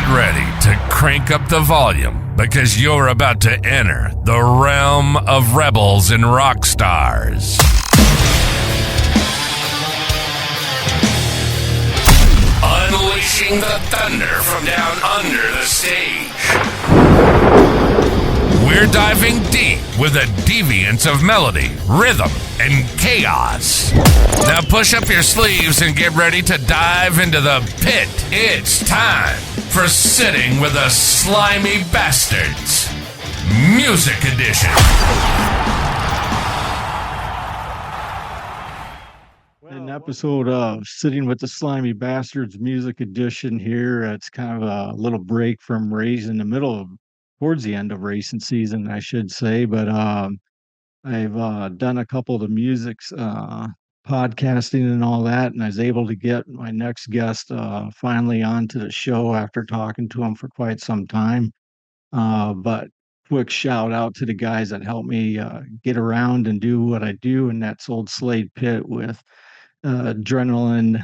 Get ready to crank up the volume because you're about to enter the realm of rebels and rock stars. Unleashing the thunder from down under the stage. We're diving deep with a deviance of melody, rhythm, and chaos. Now push up your sleeves and get ready to dive into the pit. It's time for Sitting with the Slimy Bastards, Music Edition. An episode of Sitting with the Slimy Bastards Music Edition here. It's kind of a little break from race in the middle of, towards the end of racing season, I should say. But I've done a couple of the music's podcasting and all that, and I was able to get my next guest finally onto the show after talking to him for quite some time. But quick shout out to the guys that helped me get around and do what I do, and that's Old Slade Pit with Adrenaline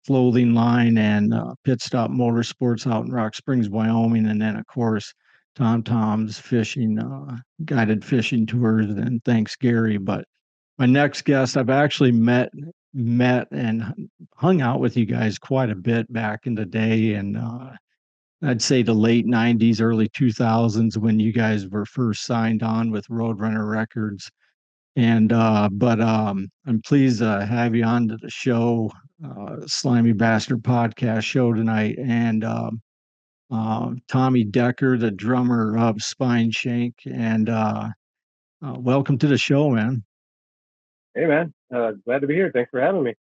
clothing line and Pit Stop Motorsports out in Rock Springs, Wyoming, and then of course Tom's fishing, guided fishing tours. And thanks, Gary. But my next guest, I've actually met and hung out with you guys quite a bit back in the day, and I'd say the late '90s, early 2000s when you guys were first signed on with Roadrunner Records. And I'm pleased to have you on to the show, Slimy Bastard podcast show tonight. And Tommy Decker, the drummer of Spineshank, and welcome to the show, man. Hey, man. Glad to be here. Thanks for having me.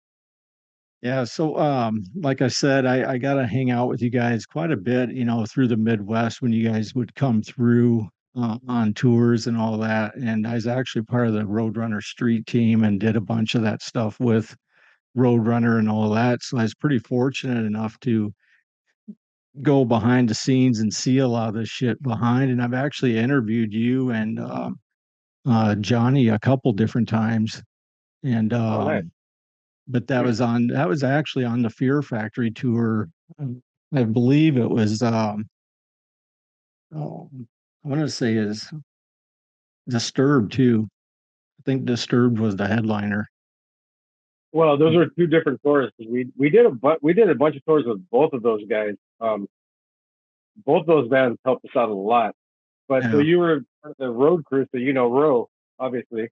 Yeah, so like I said, I got to hang out with you guys quite a bit, through the Midwest when you guys would come through on tours and all that. And I was actually part of the Roadrunner Street team and did a bunch of that stuff with Roadrunner and all that. So I was pretty fortunate enough to go behind the scenes and see a lot of this shit behind. And I've actually interviewed you and Johnny a couple different times. And Nice. but that was actually on the Fear Factory tour. I believe it was I want to say is Disturbed too. I think Disturbed was the headliner. Well, those are two different tours. We did a bunch of tours with both of those guys. Both those bands helped us out a lot. But so you were the road crew, so Ro, obviously.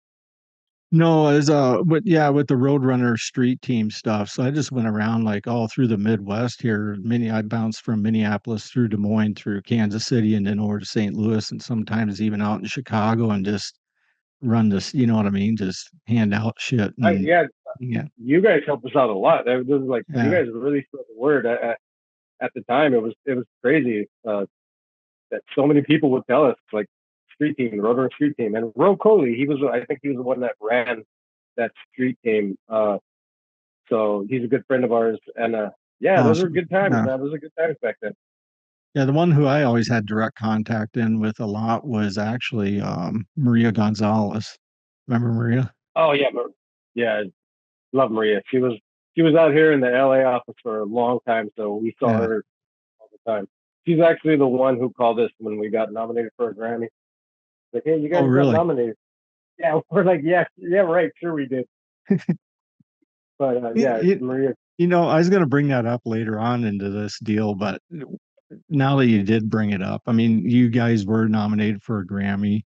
No, it was with the Roadrunner Street team stuff. So I just went around like all through the Midwest here. I bounced from Minneapolis through Des Moines, through Kansas City, and then over to St. Louis, and sometimes even out in Chicago, and just run this. You know what I mean? Just hand out shit. And, yeah, you guys helped us out a lot. This is like you guys really spread the word. At the time, it was crazy that so many people would tell us like street team, the Roadrunner Street team, and Ro Coley. I think he was the one that ran that street team. So he's a good friend of ours, and those were good times, man. Those were good times back then. Yeah, the one who I always had direct contact in with a lot was actually Maria Gonzalez. Remember Maria? Oh yeah, love Maria. She was out here in the LA office for a long time, so we saw her all the time. She's actually the one who called us when we got nominated for a Grammy. Like, hey, you guys got nominated. Yeah, we're like, yeah, right, sure we did. But Maria. I was going to bring that up later on into this deal, but now that you did bring it up, I mean, you guys were nominated for a Grammy.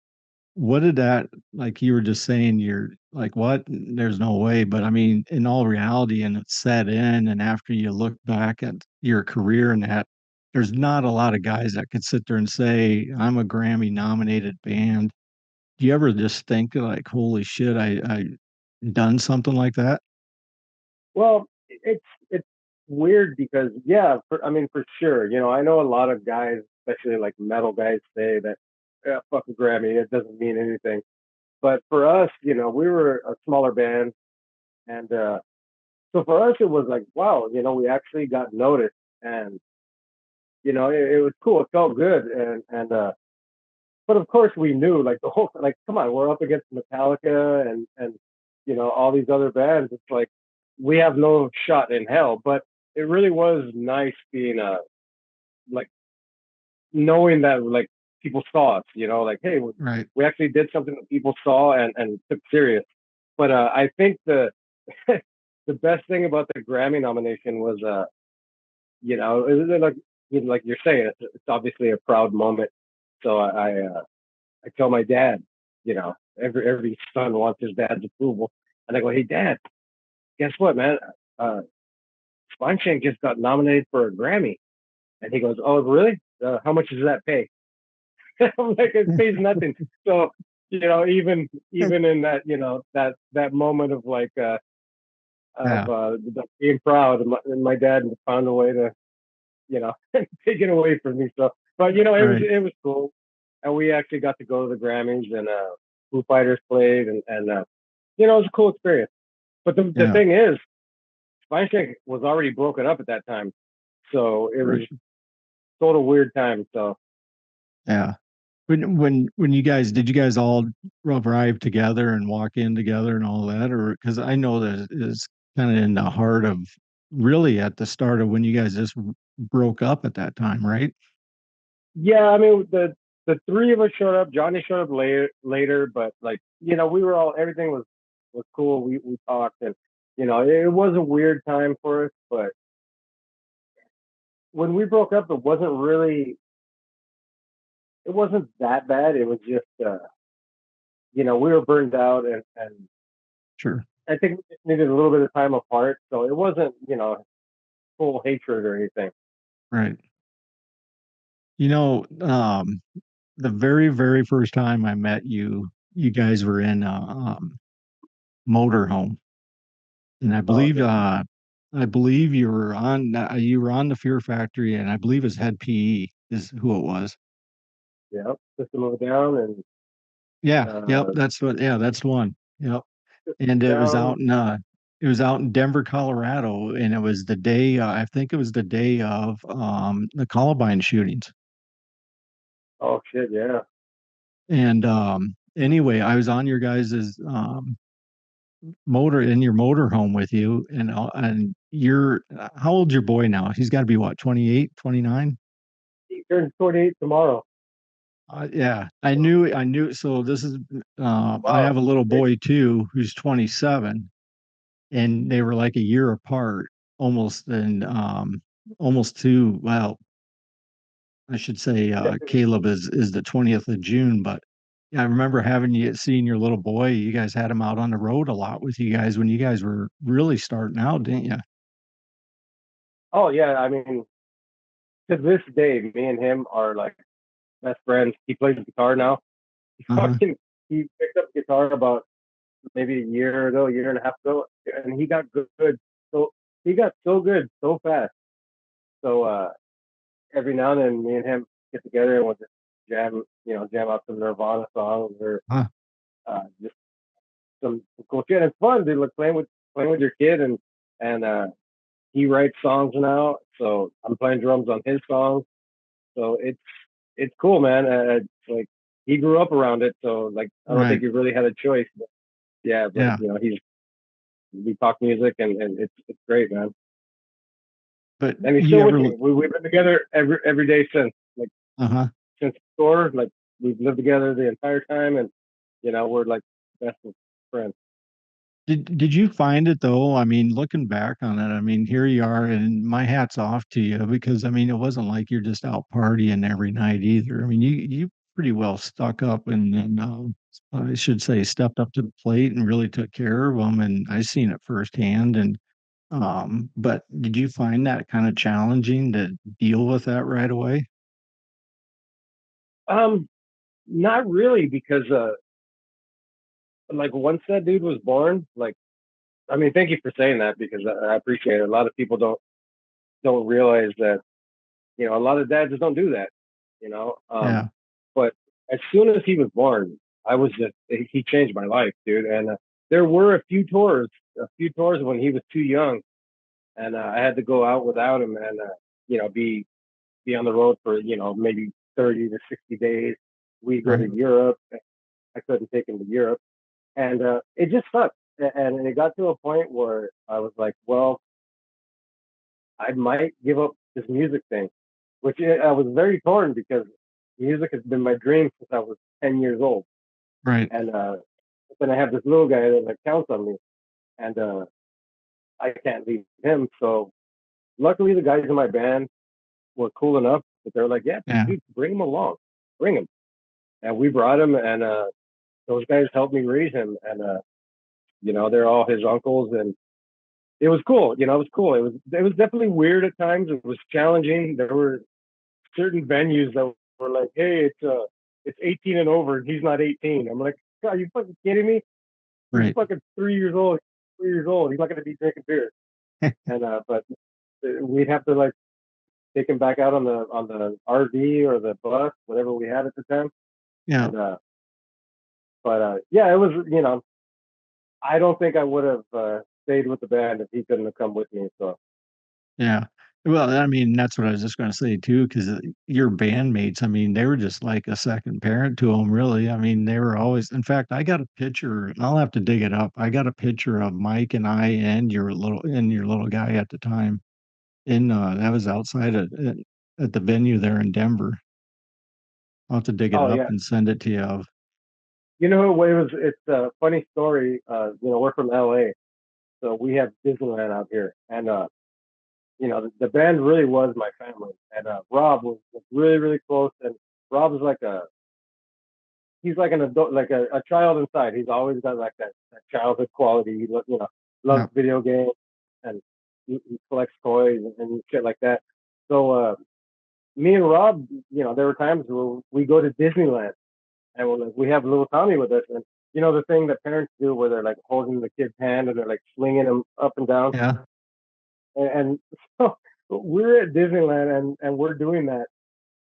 What did that, like you were just saying, you're like, what? There's no way. But I mean, in all reality, and it set in, and after you look back at your career and that, there's not a lot of guys that could sit there and say, I'm a Grammy nominated band. Do you ever just think like, holy shit, I done something like that? Well, it's weird because for sure, I know a lot of guys, especially like metal guys, say that fuck a Grammy, it doesn't mean anything. But for us, we were a smaller band, and so for us it was like, wow, we actually got noticed, and it was cool. It felt good, and but of course we knew like the whole like, come on, we're up against Metallica and all these other bands. It's like we have no shot in hell. But it really was nice being like knowing that like people saw us, you know, like, hey, Right. we actually did something that people saw and took serious. But I think the the best thing about the Grammy nomination was, you know, it was like, you know, like you're saying, it's obviously a proud moment. So I tell my dad, you know, every son wants his dad's approval, and I go, hey, Dad, guess what, man? Uh, Spineshank just got nominated for a Grammy, and he goes, oh, really? How much does that pay? I'm like, it pays nothing. So, you know, even in that, you know, that moment of like Yeah. being proud, and my dad found a way to, you know, take it away from me. So, but you know, Right. it was cool, and we actually got to go to the Grammys, and Foo Fighters played, and you know, it was a cool experience. But the Yeah. thing is, Spineshank was already broken up at that time, so it was Right. sort of weird time. So Yeah. When you guys did you guys all arrive together and walk in together and all that, or because I know that is kind of in the heart of really at the start of when you guys just broke up at that time, right? yeah, I mean the three of us showed up. Johnny showed up later, but like you know, we were all everything was cool. We talked, and you know, it was a weird time for us. But when we broke up, it wasn't that bad. It was just you know, we were burned out, and Sure. I think we just needed a little bit of time apart. So it wasn't, you know, full hatred or anything. Right. You know, the very first time I met you, you guys were in a motorhome, and Oh yeah, I believe you were on the Fear Factory, and I believe it's Head PE is who it was. yeah. System of a Down and Yeah, yep, uh, that's the one. Yep. And Down. it was out in Denver, Colorado, and it was the day I think it was the day of the Columbine shootings. Oh shit, yeah. And anyway, I was on your guys's motor in your motor home with you, and you're how old's your boy now? He's got to be what, 28, 29? He turns 28 tomorrow. Yeah, I knew. So this is, I Wow. have a little boy too who's 27, and they were like a year apart, almost, and almost two. Well, I should say, Yeah. Caleb is the 20th of June, but yeah, I remember seeing your little boy. You guys had him out on the road a lot with you guys when you guys were really starting out, didn't you? Oh yeah. I mean, to this day, me and him are like best friends. He plays guitar now. He Uh-huh. fucking he picked up guitar about maybe a year ago, a year and a half ago, and he got good. So he got so good so fast. So every now and then, me and him get together and we'll just jam, you know, jam out some Nirvana songs or Huh. just some cool shit. It's fun, dude. Like playing with your kid, and he writes songs now, so I'm playing drums on his songs. So it's cool, man. It's like he grew up around it, so like I don't think Right. he really had a choice. But yeah, but Yeah. you know, we talk music, and it's great, man. But And he's you still with ever, me. We've been together every day since like uh-huh. since the tour. Like we've lived together the entire time, and you know, we're like best of friends. Did you find it though? I mean, looking back on it, I mean, here you are, and my hat's off to you because I mean, it wasn't like you're just out partying every night either. I mean, you pretty well stuck up and I should say stepped up to the plate and really took care of them, and I seen it firsthand. And but did you find that kind of challenging to deal with that right away? Um, Not really, because like once that dude was born, like I mean, thank you for saying that because I appreciate it. A lot of people don't realize that you know a lot of dads just don't do that. You know, Yeah, but as soon as he was born, I was just he changed my life, dude. And there were a few tours when he was too young, and I had to go out without him, and you know, be on the road for you know maybe 30 to 60 days. We go to right, Europe. I couldn't take him to Europe, and it just sucked. And it got to a point where I was like, well, I might give up this music thing. which I was very torn because music has been my dream since I was 10 years old. Right. And then I have this little guy that like counts on me, and I can't leave him. So luckily, the guys in my band were cool enough that they're like, "Yeah, Yeah. dude, bring him along, bring him." And we brought him, and those guys helped me raise him, and they're all his uncles, and it was cool. It was cool. It was definitely weird at times. It was challenging. There were certain venues that were like, "Hey, it's 18 and over, and he's not 18." I'm like, "God, you fucking kidding me? He's Right. fucking 3 years old. 3 years old. He's not going to be drinking beer." And but we'd have to like take him back out on the RV or the bus, whatever we had at the time. Yeah. And yeah, it was. I don't think I would have stayed with the band if he couldn't have come with me. So Yeah. Well, I mean, that's what I was just going to say too, because your bandmates, I mean, they were just like a second parent to them, really. I mean, they were always, in fact, I got a picture, and I'll have to dig it up. I got a picture of Mike and I and your little guy at the time. That was outside at the venue there in Denver. I'll have to dig it oh up yeah, and send it to you. it's a funny story. We're from LA, so we have Disneyland out here, and the band really was my family, and Rob was really really close, and Rob is like he's like an adult, like a child inside. He's always got like that childhood quality. Loves Yeah. video games, and he collects toys and shit like that. So me and Rob, there were times where we go to Disneyland, and we have little Tommy with us, and the thing that parents do where they're like holding the kid's hand and they're like swinging him up and down, Yeah. and so we're at Disneyland and we're doing that,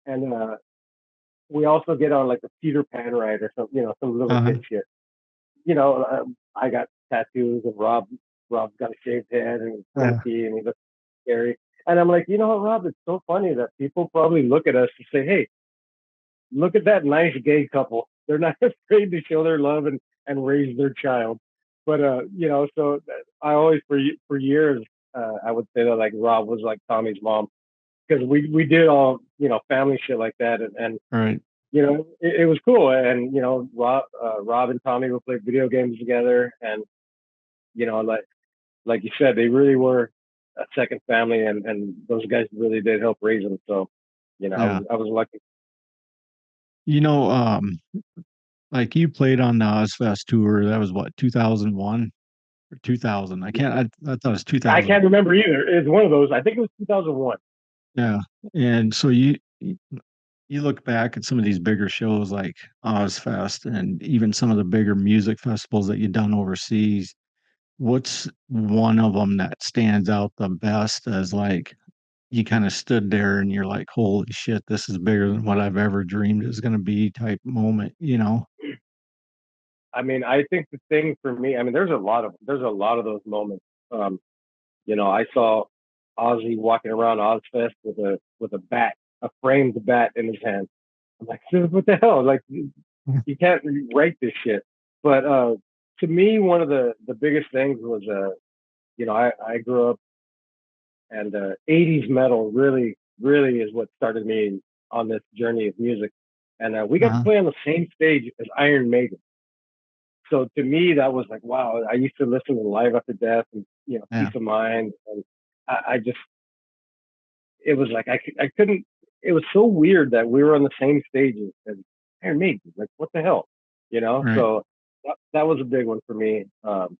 and we also get on like the Peter Pan ride or some little Uh-huh. kid shit. I got tattoos, and Rob's got a shaved head and he's Uh, funky and he looks scary. And I'm like, what, Rob? It's so funny that people probably look at us and say, "Hey, look at that nice gay couple. They're not afraid to show their love and raise their child." But so I always for years I would say that like Rob was like Tommy's mom because we did all family shit like that, and right. it was cool. And Rob and Tommy would play video games together, and like you said, they really were a second family, and those guys really did help raise them. So I Yeah. was lucky. You know, like you played on the Ozfest tour. That was what, 2001 or 2000? I thought it was I 2000. can't remember either. It's one of those. I think it was 2001. Yeah. And so you look back at some of these bigger shows like Ozfest and even some of the bigger music festivals that you've done overseas. What's one of them that stands out the best as like you kind of stood there and you're like, holy shit, this is bigger than what I've ever dreamed is going to be type moment, you know? I mean, I think the thing for me, I mean, there's a lot of those moments. Um, I saw Ozzy walking around Ozfest with a bat, a framed bat in his hand. I'm like, "Dude, what the hell? Like, you can't write this shit." But to me, one of the biggest things was, I grew up, and 80s metal really, really is what started me on this journey of music. And we got to Uh, play on the same stage as Iron Maiden. So to me, that was like, wow. I used to listen to Live After Death and Peace yeah, of Mind, and I just it was like I couldn't. It was so weird that we were on the same stages as Iron Maiden. Like, what the hell, right. So that was a big one for me. Um,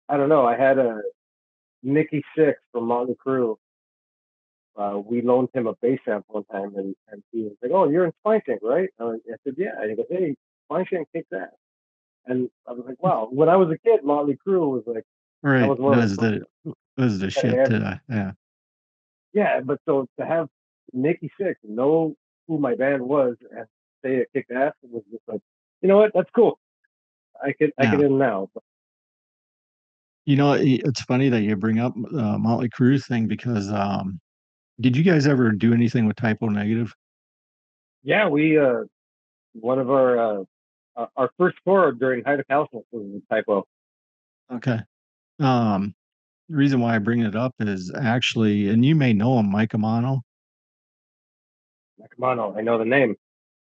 I don't know. I had a Nicky Six from Motley Crue. We loaned him a bass amp one time, and he was like, "Oh, you're in Spineshank, right?" I said, "Yeah." And he goes, "Hey, Spineshank kicks ass." And I was like, "Wow." When I was a kid, Motley Crue was like that Right. was one of the first Was the that I shit. ever. Yeah. Yeah, but so to have Nicky Six know who my band was and say it kicked ass was just like, you know what? That's cool. I could Yeah. end now. But It's funny that you bring up Motley Crue thing because did you guys ever do anything with Typo Negative? yeah, we one of our first tour during Height of House was a typo. Okay. Um, reason why I bring it up is actually, and you may know him, Mike Amano. Nakamano, I know the name.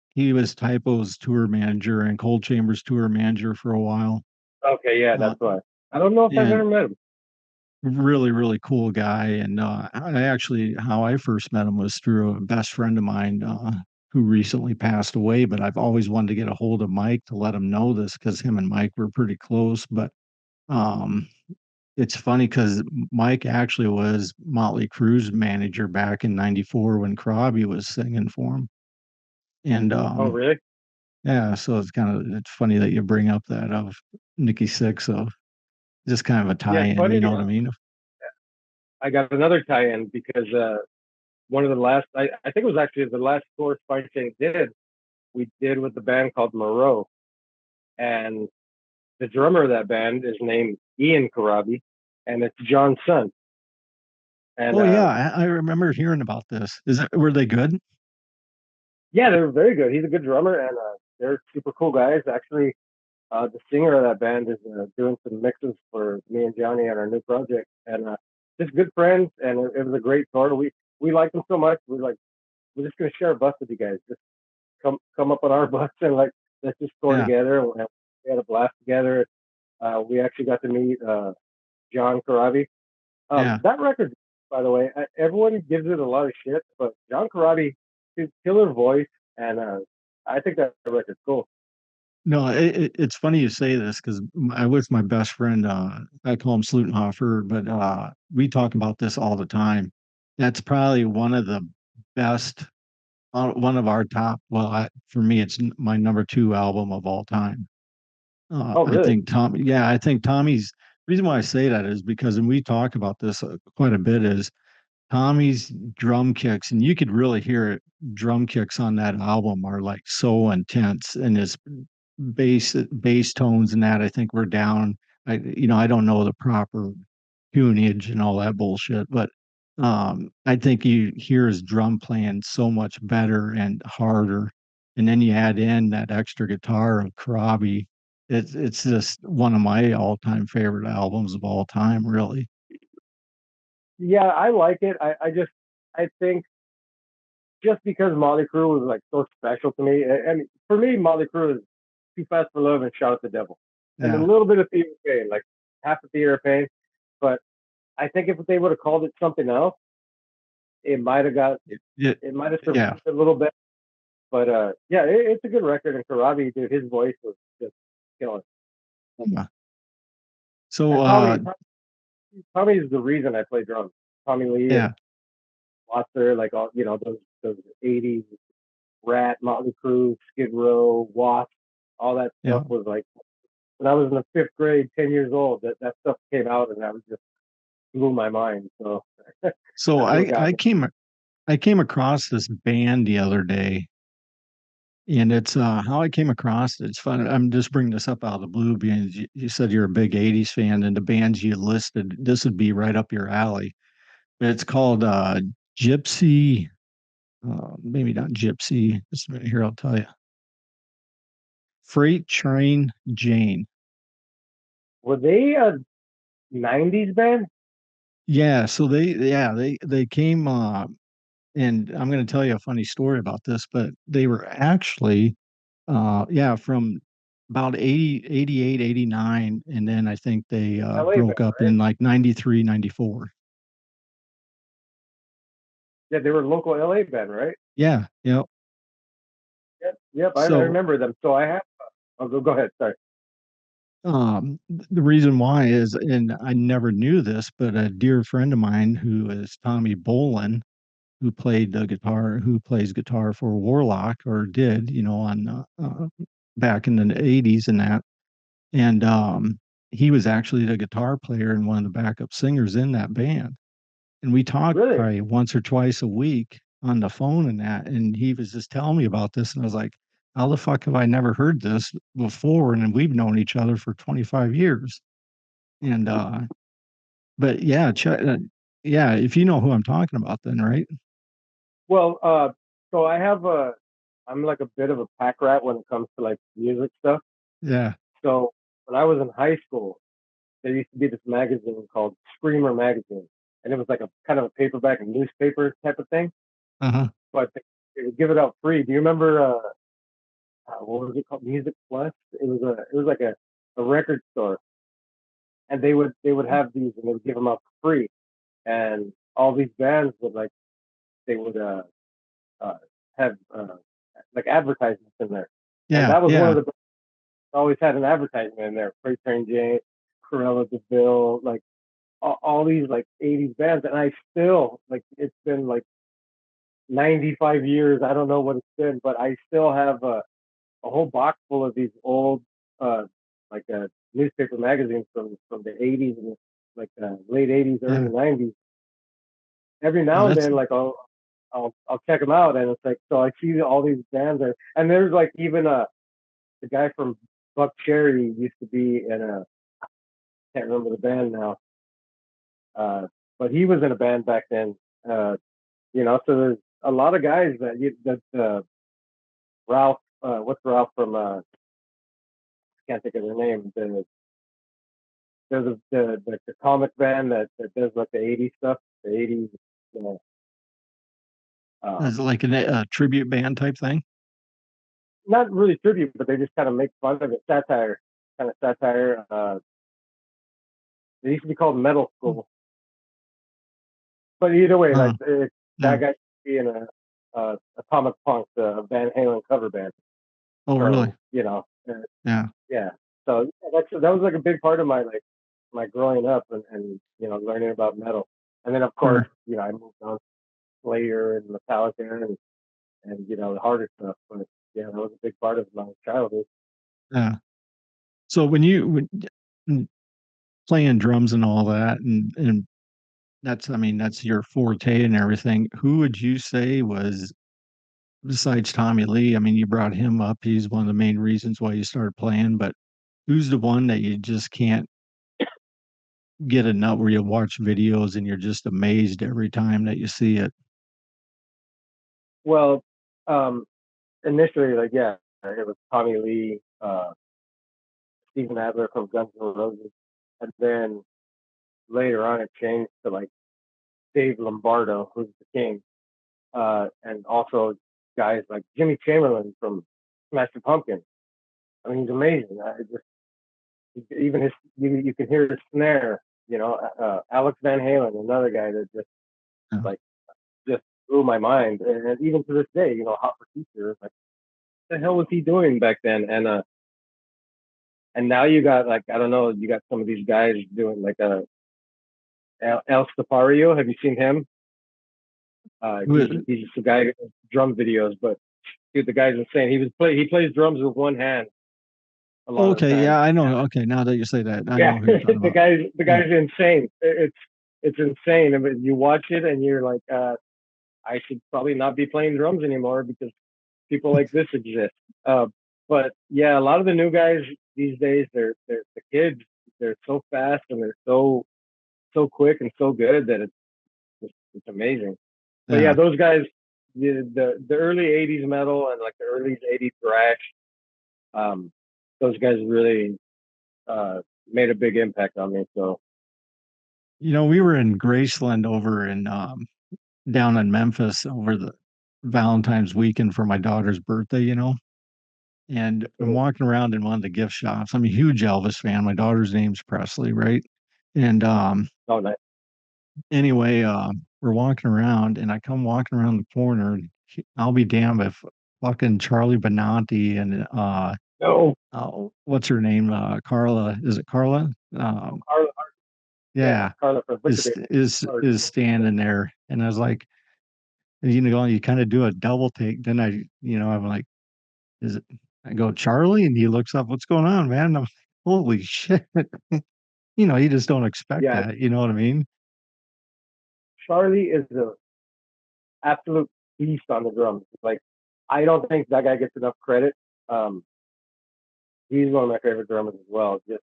He was Typo's tour manager and Cold Chamber's tour manager for a while. Okay, yeah, Uh, that's why. I don't know if I've and ever met him. really, really cool guy. And I actually, how I first met him was through a best friend of mine who recently passed away. But I've always wanted to get a hold of Mike to let him know this because him and Mike were pretty close. But um, it's funny because Mike actually was Motley Crue's manager back in '94 when Crosby was singing for him. And Oh, really? yeah, so it's funny that you bring up that of Nikki Sixx of just kind of a Yeah, it's tie-in, you funny. know what I mean? I got another tie-in because one of the last, I think it was actually the last tour Spineshank did, we did with the band called Moreau. And the drummer of that band is named Ian Karabi, and it's John's son. And Oh yeah, I remember hearing about this. Were they good? yeah, they're very good. He's a good drummer, and they're super cool guys. Actually, the singer of that band is doing some mixes for me and Johnny on our new project, and just good friends. And it was a great tour. We liked them so much. We're just gonna share a bus with you guys. Just come up on our bus and like let's just tour Yeah, together. And we had a blast together. We actually got to meet John Karabi. yeah. That record, by the way, everyone gives it a lot of shit, but John Karabi, his killer voice, and I think that record's cool. No, it's funny you say this because I was my best friend. I call him Slutenhofer, but we talk about this all the time. That's probably one of the best, one of our top. Well, for me, it's my number two album of all time. Oh, I really? think yeah, I think Tommy's reason why I say that is because, and we talk about this quite a bit, is Tommy's drum kicks, and you could really hear it. Drum kicks on that album are like so intense, and his bass tones and that I think were down. I don't know the proper tunage and all that bullshit, but I think you hear his drum playing so much better and harder, and then you add in that extra guitar of Karabi. It's just one of my all time favorite albums of all time, really. Yeah, I like it. I think just because Molly Crew was like so special to me, and for me, Molly Crew is Too Fast for Love and Shout at the Devil, and a Yeah, little bit of Theater of Pain, like half of Theater of Pain. But I think if they would have called it something else, it might have got it, it, it might have yeah. survived a little bit. But yeah, it's a good record. And Karabi, dude, his voice was just killing. Yeah. So And Tommy is the reason I play drums. Tommy Lee and yeah, Watson, like all those '80s Rat, Motley Crue, Skid Row, Wasp, all that yeah. stuff was like when I was in the fifth grade, 10 years old. That stuff came out, and that was just blew my mind. So So that's what got me. I came across this band the other day, and it's how I came across it. It's fun. I'm just bringing this up out of the blue because you said you're a big '80s fan, and the bands you listed, this would be right up your alley. But it's called Gypsy. Maybe not Gypsy. Just a minute here, I'll tell you. Freight Train Jane. Were they a '90s band? Yeah, so they came and I'm going to tell you a funny story about this, but they were actually yeah, from about 80, 88, 89, and then I think they LA band, broke up right? in like 93, 94. Yeah, they were a local LA band, right? Yeah, yeah. Yep, yep. I So remember them. So I have. Oh, go ahead. Sorry. the reason why is, and I never knew this, but a dear friend of mine who is Tommy Bolin, who played the guitar, who plays guitar for Warlock or did, on back in the 80s and that. And he was actually the guitar player and one of the backup singers in that band. And we talked Really? probably once or twice a week on the phone and that. And he was just telling me about this. And I was like, how the fuck have I never heard this before? And we've known each other for 25 years. And, but yeah, yeah, if you know who I'm talking about, then, right? Well, so I have a. I'm like a bit of a pack rat when it comes to like music stuff. Yeah. So when I was in high school, there used to be this magazine called Screamer magazine, and it was like a kind of a paperback and newspaper type of thing, Uh-huh. but they would give it out free. Do you remember what was it called? Music Plus. It was like a record store, and they would have these and they would give them out for free, and all these bands would like they would uh have like advertisements in there, and Yeah, that was one yeah. of the always had an advertisement in there. Freight Train Jane, Corella Deville, like all these like '80s bands, and I still like it's been like 95 years. I don't know what it's been, but I still have a whole box full of these old uh like newspaper magazines from the 80s and like late 80s, early Yeah. 90s. Every Oh, now and that's then, like I'll check them out, and it's like so I see all these bands there, and there's like even the guy from Buck Cherry used to be in a can't remember the band now, uh, but he was in a band back then. Uh, so there's a lot of guys that Ralph, what's Ralph from? Can't think of their name. There's the comic band that does like the '80s stuff, the '80s, you know, is um, it like a tribute band type thing? not really tribute, but they just kind of make fun of it, satire, kind of satire. They used to be called Metal School, but either way, like Uh, that yeah. guy being Atomic Punk, the Van Halen cover band. Oh, really? So Yeah. yeah. So yeah, that was like a big part of my growing up and learning about metal. And then of course, Sure. I moved on to Slayer and Metallica and the harder stuff. But yeah, that was a big part of my childhood. Yeah. So when mm, playing drums and all that, and that's, I mean, that's your forte and everything. Who would you say was, besides Tommy Lee? I mean, you brought him up. He's one of the main reasons why you started playing, but who's the one that you just can't get enough where you watch videos and you're just amazed every time that you see it? Well, um, initially, like yeah, it was Tommy Lee, Steven Adler from Guns N' Roses, and then later on it changed to like Dave Lombardo, who's the king, and also guys like Jimmy Chamberlain from Smashing Pumpkins. I mean, he's amazing. I just even his you can hear his snare. Alex Van Halen, another guy that just Yeah. like just blew my mind, and even to this day, Hot for Teacher, like what the hell was he doing back then? And now you got like I don't know, you got some of these guys doing like El Stafario. Have you seen him? Who- He's just a guy who does drum videos, but dude, the guy's insane. He plays drums with one hand a lot of the Okay, time. yeah, I know. Okay, now that you say that, I Yeah, know who you're talking about. the Yeah. guy's insane. It's insane. I mean, you watch it and you're like, I should probably not be playing drums anymore because people like this exist. Uh, but yeah, a lot of the new guys these days, they're the kids. They're so fast and they're so quick and so good that it's amazing. But yeah, Yeah. those guys, the early '80s metal and like the early '80s thrash, um, those guys really made a big impact on me. So We were in Graceland over in down in Memphis over the Valentine's weekend for my daughter's birthday. And I'm walking around in one of the gift shops. I'm a huge Elvis fan. My daughter's name's Presley, right? And oh, nice. anyway, we're walking around, and I come walking around the corner. And I'll be damned if fucking Charlie Benanti and No, what's her name? Carla. Is it Carla? Carla, yeah, Yeah, Carla from is Liquidator. is Or, is standing there, and I was like, you kind of do a double take. Then I'm like, is it? I go, Charlie, and he looks up. What's going on, man? And I'm like, holy shit! You just don't expect yeah, that. You know what I mean? Charlie is the absolute beast on the drums. Like, I don't think that guy gets enough credit. Um, he's one of my favorite drummers as well. Just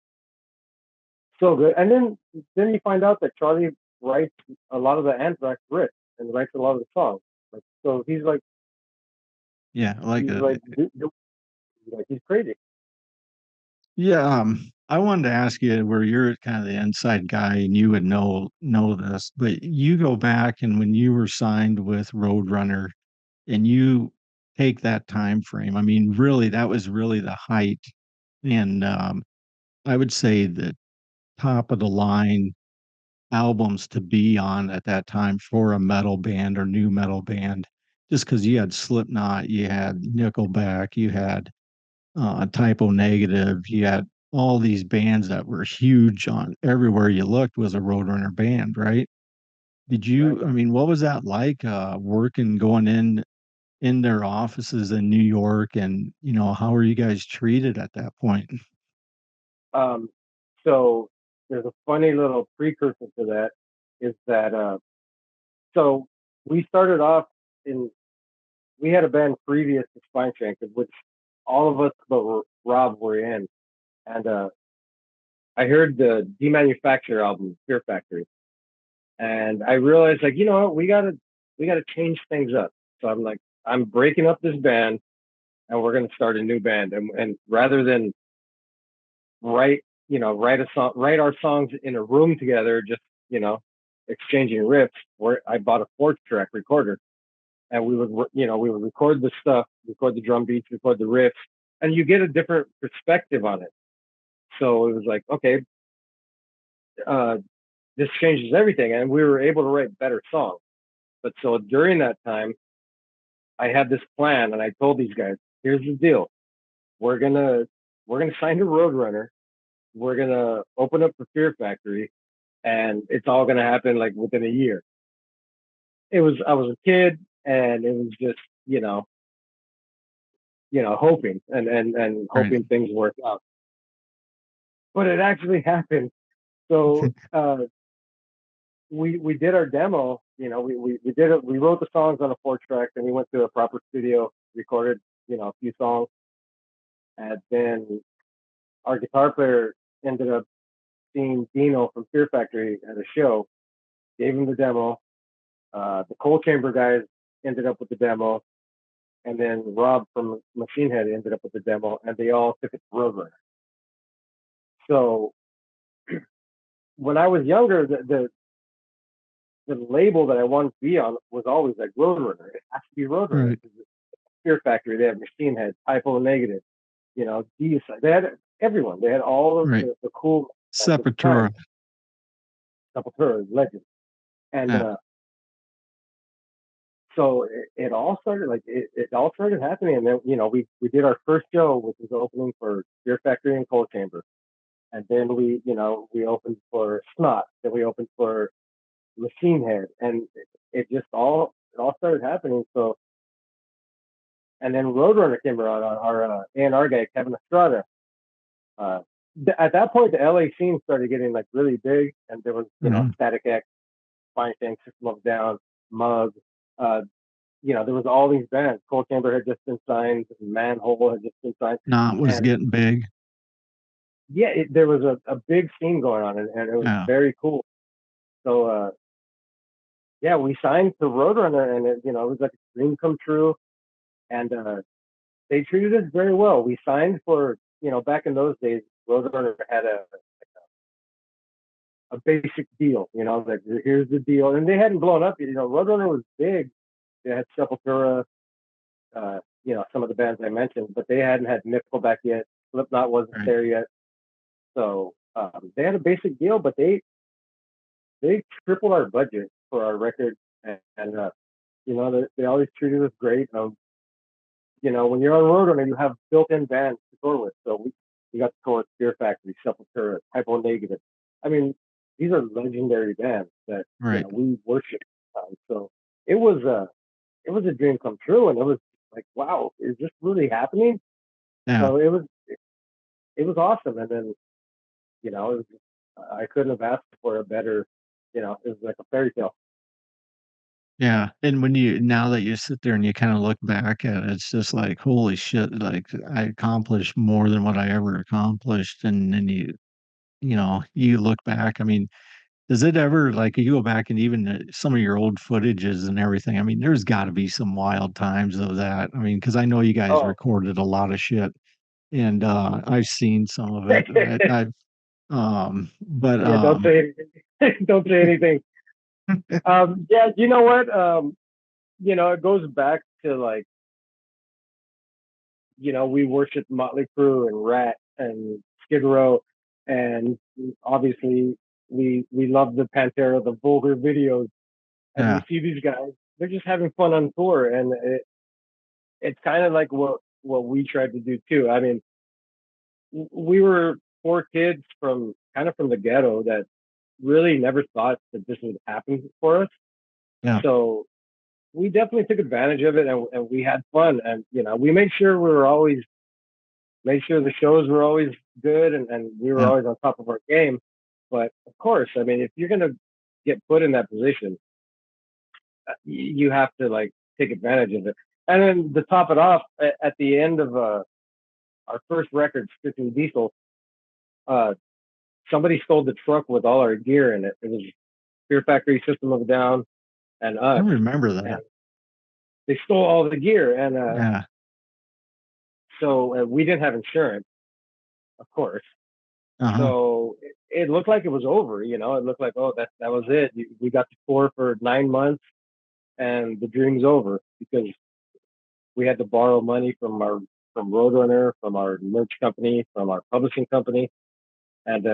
so good. And then you find out that Charlie writes a lot of the Anthrax riffs and writes a lot of the songs. Like, so Yeah, I like he's it. like, he's crazy. Yeah. I wanted to ask you where you're kind of the inside guy and you would know this, but you go back and when you were signed with Roadrunner and you take that time frame, I mean, really, that was really the height. And I would say the top of the line albums to be on at that time for a metal band or new metal band, just because you had Slipknot, you had Nickelback, you had Typo Negative, you had all these bands that were huge on everywhere you looked was a Roadrunner band, right? Did Right. you, I mean, what was that like working, going in their offices in New York and, how were you guys treated at that point? Um, so there's a funny little precursor to that is that so we started off in we had a band previous to Spineshank, of which all of us but Rob were in, and I heard the Demanufacture album, Fear Factory, and I realized like, you know what, we gotta change things up. So I'm like, I'm breaking up this band and we're gonna start a new band, and rather than write a song, write our songs in a room together, just you know, exchanging riffs. Where I bought a 4-track recorder, and we would record the stuff, record the drum beats, record the riffs, and you get a different perspective on it. So it was like, okay, uh, this changes everything, and we were able to write better songs. But so during that time, I had this plan, and I told these guys, "Here's the deal: we're gonna we're gonna sign to Roadrunner. We're gonna open up the Fear Factory, and it's all gonna happen like within a year." I was a kid, and it was just hoping and Right. hoping things work out. But it actually happened. So we did our demo. We did it. We wrote the songs on a 4-track, and we went to a proper studio, recorded a few songs, and then our guitar player ended up seeing Dino from Fear Factory at a show, gave him the demo. The Cold Chamber guys ended up with the demo, and then Rob from Machine Head ended up with the demo, and they all took it to Roadrunner. So when I was younger, the label that I wanted to be on was always like Roadrunner. It has to be Roadrunner. Right. Fear Factory, they had Machine Head, Typo Negative, Deicide. They had everyone. They had all of Right. the cool at the time. Sepultura. Sepultura, legend. And Yeah. so it all started it all started happening, and then we did our first show, which was opening for Fear Factory and Cold Chamber, and then we opened for Snot, then we opened for Machine Head, and it all started happening. So and then Roadrunner came around. Our A&R guy Kevin Estrada. Uh, at that point, the LA scene started getting like really big, and there was Mhm. Static X, Spineshank, System of a Down, Mug. Uh, there was all these bands. Cold Chamber had just been signed. Manhole had just been signed, Knot was and getting big. yeah, there was a big scene going on, and it was Yeah. very cool. So yeah, we signed to Roadrunner, and it was like a dream come true. And they treated us very well. We signed for back in those days, Roadrunner had a basic deal. Like here's the deal, and they hadn't blown up. Roadrunner was big. They had Sepultura, some of the bands I mentioned, but they hadn't had Nickelback yet. Slipknot wasn't Right. there yet. So they had a basic deal, but they tripled our budget for our record, and they always treated us great. When you're on Roadrunner, you have built-in bands to tour with. So we got to tour with Fear Factory, Sepultura, Typo Negative. I mean, these are legendary bands that Right. we worship. So it was a dream come true, and it was like, wow, is this really happening? Yeah. So it was awesome, and then it was I couldn't have asked for a better. It was like a fairy tale. Yeah. And when you now that you sit there and you kinda look back at it, it's just like, "Holy shit," like, I accomplished more than what I ever accomplished, and then you look back, I mean, does it ever like, you go back and even, some of your old footages and everything, I mean, there's gotta be some wild times of that, I mean, because I know you guys Oh, recorded a lot of shit. and I've seen some of it. I've but Yeah, don't say anything. Don't say anything. Yeah, you know what? It goes back to like, we worship Motley Crue and Rat and Skid Row, and obviously we love the Pantera, the Vulgar videos, and yeah, we see these guys. They're just having fun on tour, and it's kind of like what we tried to do too. I mean, we were four kids from the ghetto that really never thought that this would happen for us. yeah, So we definitely took advantage of it, and we had fun, and we made sure the shows were always good, and we were yeah, always on top of our game. But of course, I mean, if you're gonna get put in that position, you have to like take advantage of it. And then to top it off, at the end of our first record, Strictly Diesel, uh, somebody stole the truck with all our gear in it. It was Fear Factory, System of a Down, and I us, remember and that. they stole all the gear. And Yeah, so we didn't have insurance, of course. uh-huh, So it looked like it was over. It looked like, oh, that was it. We got to tour for 9 months, and the dream's over because we had to borrow money from Roadrunner, from our merch company, from our publishing company, and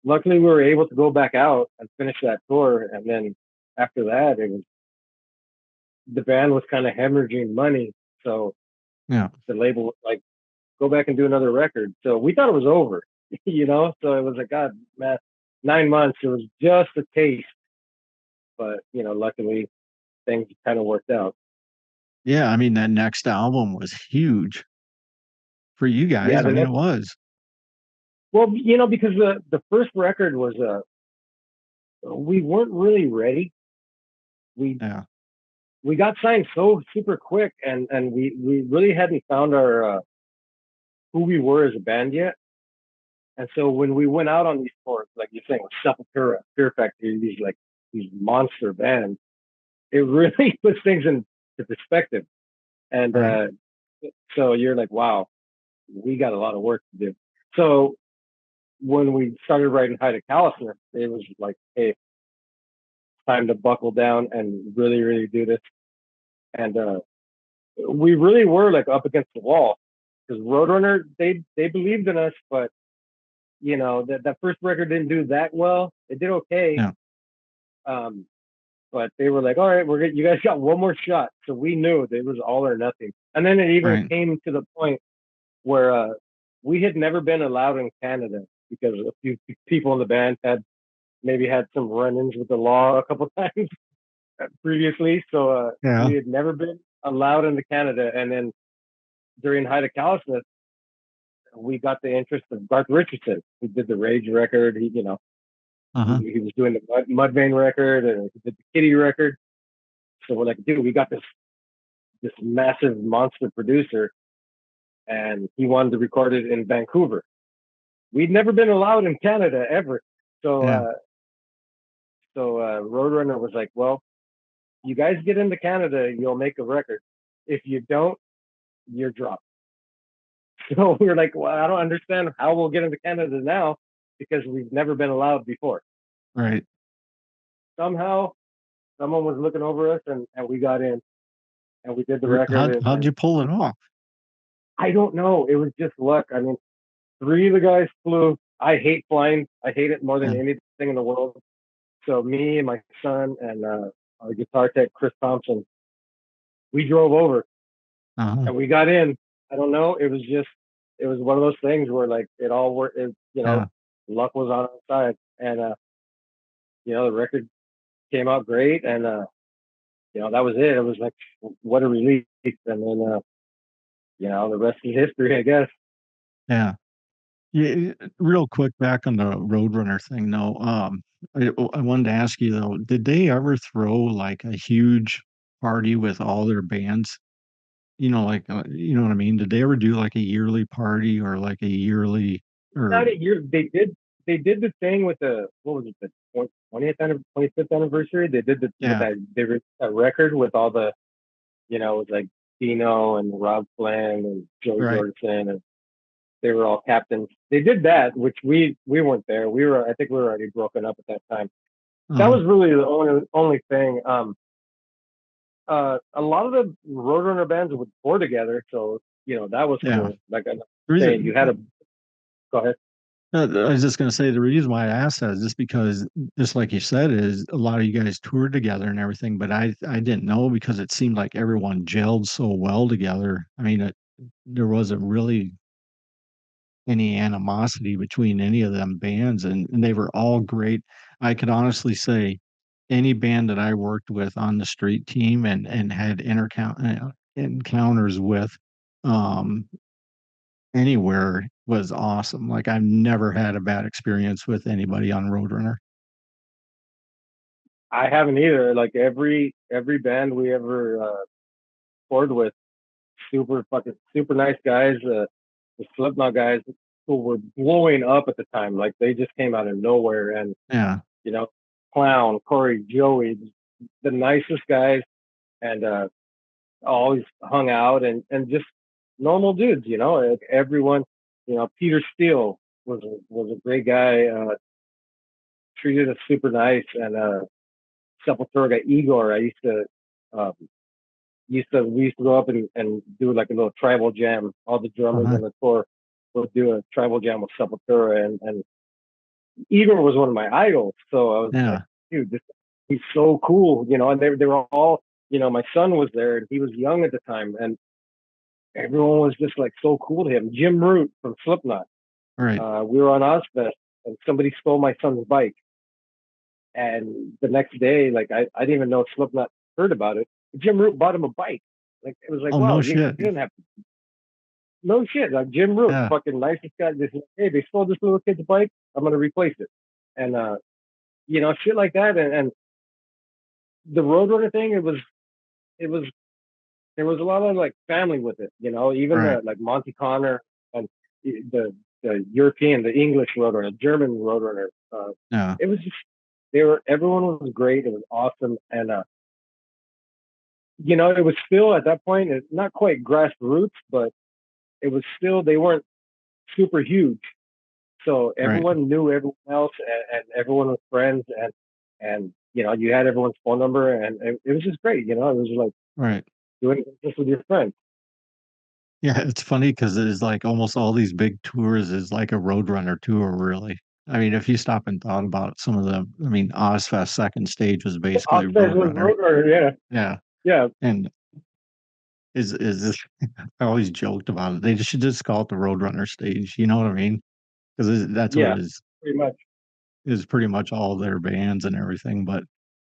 luckily we were able to go back out and finish that tour. And then after that, the band was kind of hemorrhaging money, so yeah, the label was like, go back and do another record. So we thought it was over, So it was like, God, man, 9 months. It was just a taste, but luckily things kind of worked out. yeah. I mean, that next album was huge for you Yeah, guys. I the mean, it next, was. well, because the first record was we weren't really ready. We Yeah, we got signed so super quick, and we really hadn't found our who we were as a band yet. And so when we went out on these tours, like you're saying, with Sepultura, Fear Factory, these monster bands, it really puts things into perspective. And right. so you're like, wow, we got a lot of work to do. So when we started writing Hide a Callousness, it was like, hey, it's time to buckle down and really, really do this. And we really were like up against the wall because Roadrunner, they believed in us, but that first record didn't do that well. It did okay, Yeah, um, but they were like, all right, you guys got one more shot. So we knew that it was all or nothing. And then it even right. came to the point where we had never been allowed in Canada because a few people in the band maybe had some run-ins with the law a couple times previously. So Yeah, we had never been allowed into Canada. And then during Hide of Callousness, we got the interest of Garth Richardson, who did the Rage record. uh-huh, He was doing the Mudvayne record, and he did the Kitty record. So we're like, dude, we got this massive monster producer, and he wanted to record it in Vancouver. We'd never been allowed in Canada ever. So yeah, Roadrunner was like, well, you guys get into Canada, you'll make a record. If you don't, you're dropped. So we were like, well, I don't understand how we'll get into Canada now because we've never been allowed before. right. Somehow, someone was looking over us, and we got in, and we did the record. How'd And you pull it off? I don't know, it was just luck. I mean, three of the guys flew. I hate flying. I hate it more than Yeah, anything in the world. So me and my son and our guitar tech Chris Thompson, we drove over uh-huh, and we got in. I don't know. It was one of those things where like it all worked. yeah, Luck was on our side, and the record came out great, and that was it. It was like what a relief, and then the rest is history, I guess. yeah. Yeah, real quick back on the Roadrunner thing though, I wanted to ask you though, did they ever throw like a huge party with all their bands? Like, you know what I mean? Did they ever do like a yearly party or like a yearly or Not a year. They did the thing with the what was it, the 20th 25th anniversary. They did yeah, they released a record with all the it was like Dino and Rob Flynn and Joey right. Jordison, and They were all captains. They did that, which we weren't there. I think we were already broken up at that time. That Uh-huh. was really the only thing. A lot of the Roadrunner bands would tour together, so that was Yeah. cool. Like I'm The saying, you reason, had a go ahead. I was just going to say the reason why I asked that is just because, just like you said, is a lot of you guys toured together and everything, but I didn't know because it seemed like everyone gelled so well together. I mean, there wasn't really any animosity between any of them bands, and they were all great. I could honestly say any band that I worked with on the street team and had encounters with, um, anywhere was awesome. Like I've never had a bad experience with anybody on Roadrunner. I haven't either. Like every band we ever toured with, super nice guys. The Slipknot guys who were blowing up at the time, like they just came out of nowhere, and Yeah. you know, Clown, Corey, Joey, the nicest guys, and always hung out and just normal dudes. Like everyone. Peter Steele was a great guy. Treated us super nice, and Sepultura guy Igor. Um, we used to go up and do like a little tribal jam. All the drummers Uh-huh. on the tour would do a tribal jam with Sepultura, and Igor was one of my idols. So I was like, Yeah. dude, he's so cool, and they were all, my son was there and he was young at the time, and everyone was just like so cool to him. Jim Root from Slipknot. Right. We were on Ozfest and somebody stole my son's bike. And the next day, like I didn't even know Slipknot heard about it. Jim Root bought him a bike. Like it was like, Oh, wow, no you shit. didn't have to. No shit. Like Jim Root, Yeah. fucking nicest guy. Just hey, they stole this little kid's bike. I'm gonna replace it. And shit like that. And the Roadrunner thing, it was there was a lot of like family with it. Even Right. the like Monty Connor and the European, the English Roadrunner, German Roadrunner. Yeah. It was just everyone was great. It was awesome, and it was still at that point, it's not quite grassroots, but it was still, they weren't super huge. So Right. everyone knew everyone else, and everyone was friends, and you had everyone's phone number, and it was just great. It was like Right. doing it just with your friends. Yeah, it's funny because it's like almost all these big tours is like a Roadrunner tour, really. I mean, if you stop and thought about some of them, I mean, Ozfest second stage was basically Offset was Roadrunner. Roadrunner, yeah, Yeah. yeah, And is this I always joked about it. They should just call it the Roadrunner stage, you know what I mean? Because that's what yeah, it pretty much. is pretty much all their bands and everything. But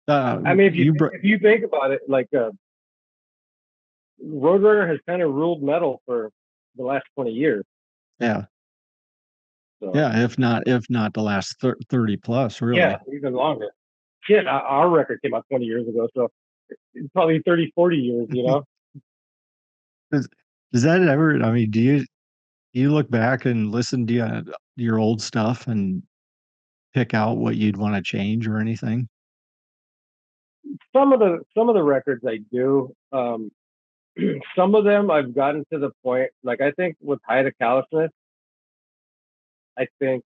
I mean, you br if you think about it, like Roadrunner has kind of ruled metal for the last 20 years. yeah. So Yeah, if not the last 30 plus, yeah, really. even longer. Shit, our record came out 20 years ago, so it's probably 30, 40 years. Does does that ever, I mean, do you look back and listen to your old stuff and pick out what you'd want to change or anything? Some of the records I do. Some of them I've gotten to the point, like I think with Hide of Callousness, I think,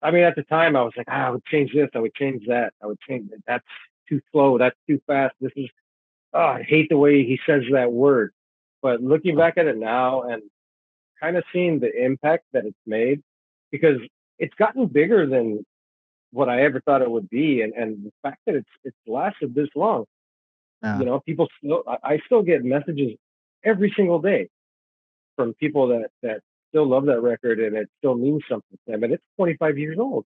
I mean, at the time I was like, I would change this, I would change that, I would change it. That's too slow, that's too fast. This is, I hate the way he says that word. But looking Oh, back at it now and kind of seeing the impact that it's made, because it's gotten bigger than what I ever thought it would be, and the fact that it's lasted this long. yeah, People still, I still get messages every single day from people that still love that record, and it still means something to them. And it's 25 years old.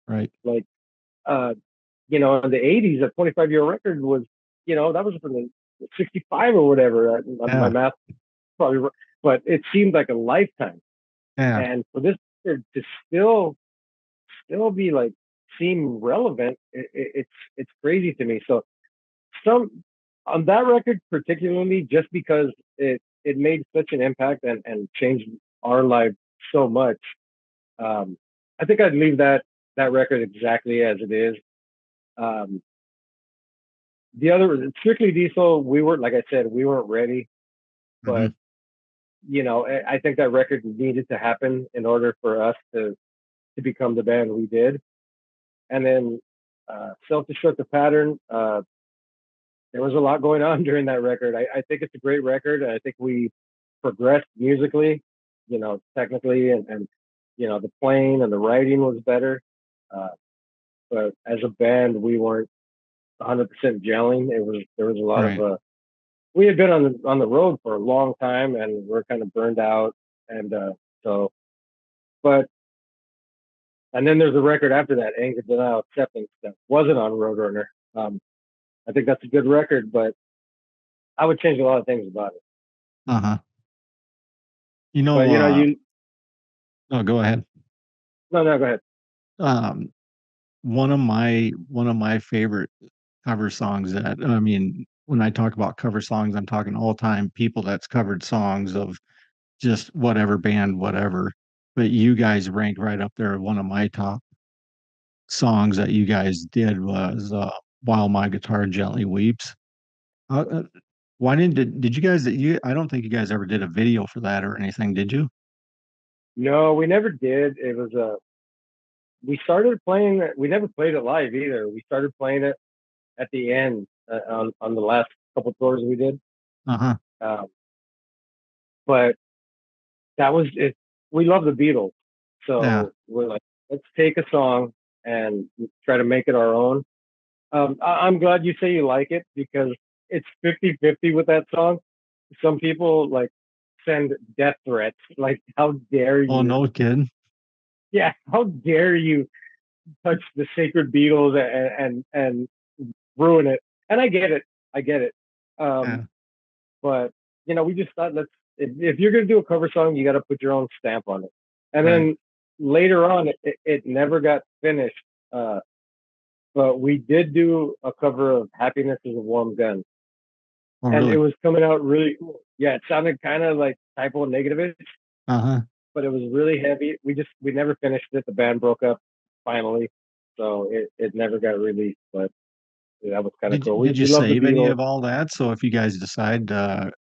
right. Like, uh, in the 80s, a 25-year record was, that was from the 65 or whatever. My Yeah, math probably, but it seemed like a lifetime. yeah, And for this record to still be like seem relevant, it's crazy to me. So some on that record particularly, just because it made such an impact and changed our life so much. um I think I'd leave that record exactly as it is. um the other, Strictly Diesel, we weren't, like I said, we weren't ready, but mhm, I think that record needed to happen in order for us to become the band we did. And then Self-Destruct the Pattern, there was a lot going on during that record. I think it's a great record. I think we progressed musically, technically, and the playing and the writing was better. Uh, but as a band, we weren't 100% gelling. There was a lot Right. of we had been on the road for a long time, and we're kind of burned out. And so, but and then there's a record after that, Anger, Denial, Acceptance, that wasn't on Roadrunner. I think that's a good record, but I would change a lot of things about it. Uh-huh. But Oh, go ahead. no, go ahead. Um, one of my favorite cover songs that, I mean, when I talk about cover songs, I'm talking all time people that's covered songs of just whatever band, whatever. But you guys rank right up there. One of my top songs that you guys did was While My Guitar Gently Weeps. Uh, uh, why did you guys, I don't think you guys ever did a video for that or anything, did you? No, we never did. It was we started playing it. We never played it live either. We started playing it at the end on the last couple tours we did. Uh-huh. Um, but that was it. We love the Beatles, Yeah. so we're like, let's take a song and try to make it our own. I'm glad you say you like it because it's 50-50 with that song. Some people like send death threats, like, how dare Oh, you? no kidding. Yeah, how dare you touch the sacred Beatles and ruin it? And I get it. Yeah. But we just thought, if you're gonna do a cover song, you got to put your own stamp on it. And Right. then later on, it never got finished. But we did do a cover of "Happiness Is a Warm Gun," Oh, and it really? was coming out really cool. Yeah, it sounded kind of like Typo Negative, Uh-huh. but it was really heavy. We never finished it. The band broke up finally, so it never got released. But yeah, that was kind of cool. Did you We love the save any Beatles. of all that? So if you guys decide to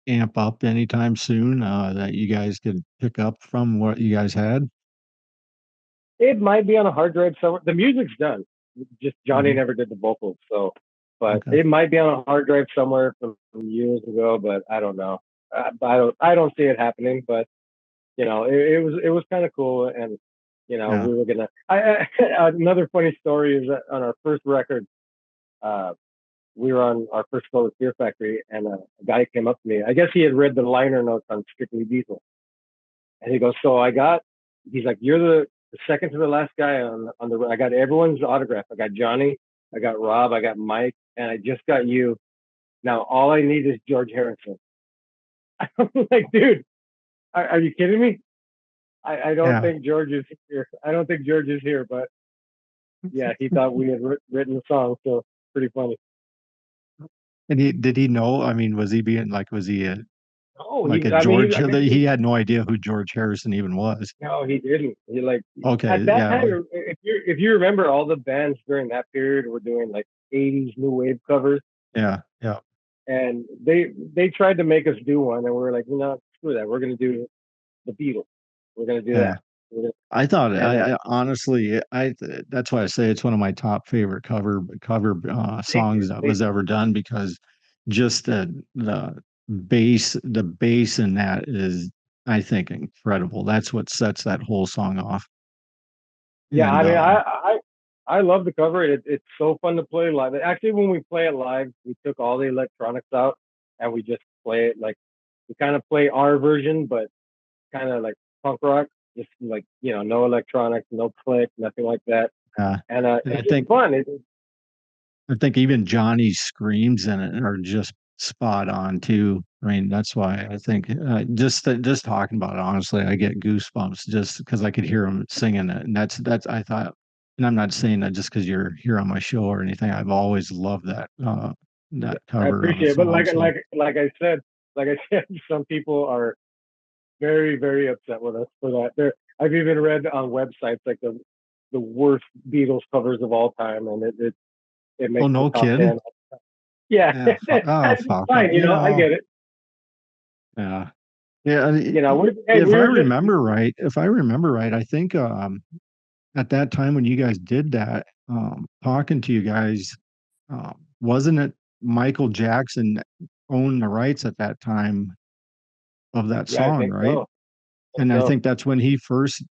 amp up anytime soon, that you guys could pick up from what you guys had? It might be on a hard drive somewhere. The music's done. Just Johnny Hmm. never did the vocals, so but Okay. it might be on a hard drive somewhere from years ago. But I don't know. I don't see it happening. But it was kind of cool, and Yeah. we were gonna. Another funny story is that on our first record, uh, we were on our first floor with Fear Factory, and a guy came up to me. I guess he had read the liner notes on Strictly Diesel, and he goes, "So he's like, you're the second to the last guy on the. I got everyone's autograph. I got Johnny, I got Rob, I got Mike, and I just got you. Now all I need is George Harrison." I'm like, dude, are you kidding me? I don't Yeah. think George is here. I don't think George is here, but yeah, he thought we had written the song, so pretty funny. And did he know? I mean, was he being like, was he Oh, like a I mean, George? I guess He had no idea who George Harrison even was. no, he didn't. He like Okay. at that Yeah. time, if you remember, all the bands during that period were doing like '80s new wave covers, Yeah. Yeah. and they tried to make us do one, and we were like, screw that. We're gonna do the Beatles. We're gonna do Yeah. that. We're gonna, I thought and I honestly that's why I say it's one of my top favorite cover thank you, songs that thank was you. ever done because just the bass in that is, I think, incredible. That's what sets that whole song off. Yeah, And I mean, I love the cover. It's so fun to play live. Actually, when we play it live, we took all the electronics out and we just play it like we kind of play our version, but kind of like punk rock, just like no electronics, no click, nothing like that. And I it's just think fun. I think even Johnny's screams in it are just spot on too. I mean, that's why I think just talking about it, honestly, I get goosebumps just because I could hear him singing it, and that's I thought, and I'm not saying that just because you're here on my show or anything. I've always loved that I cover appreciate it, but song. So like I said, some people are very, very upset with us for that. I've even read on websites like the worst Beatles covers of all time, and it oh, makes the no top kidding. 10. Yeah, Yeah, oh it's fuck, fine. I you know, get it. yeah. Yeah, You know, if we I were just remember right, I think at that time when you guys did that, talking to you guys, wasn't it Michael Jackson owned the rights at that time of that yeah, I song, think right? so. And I So think that's when he first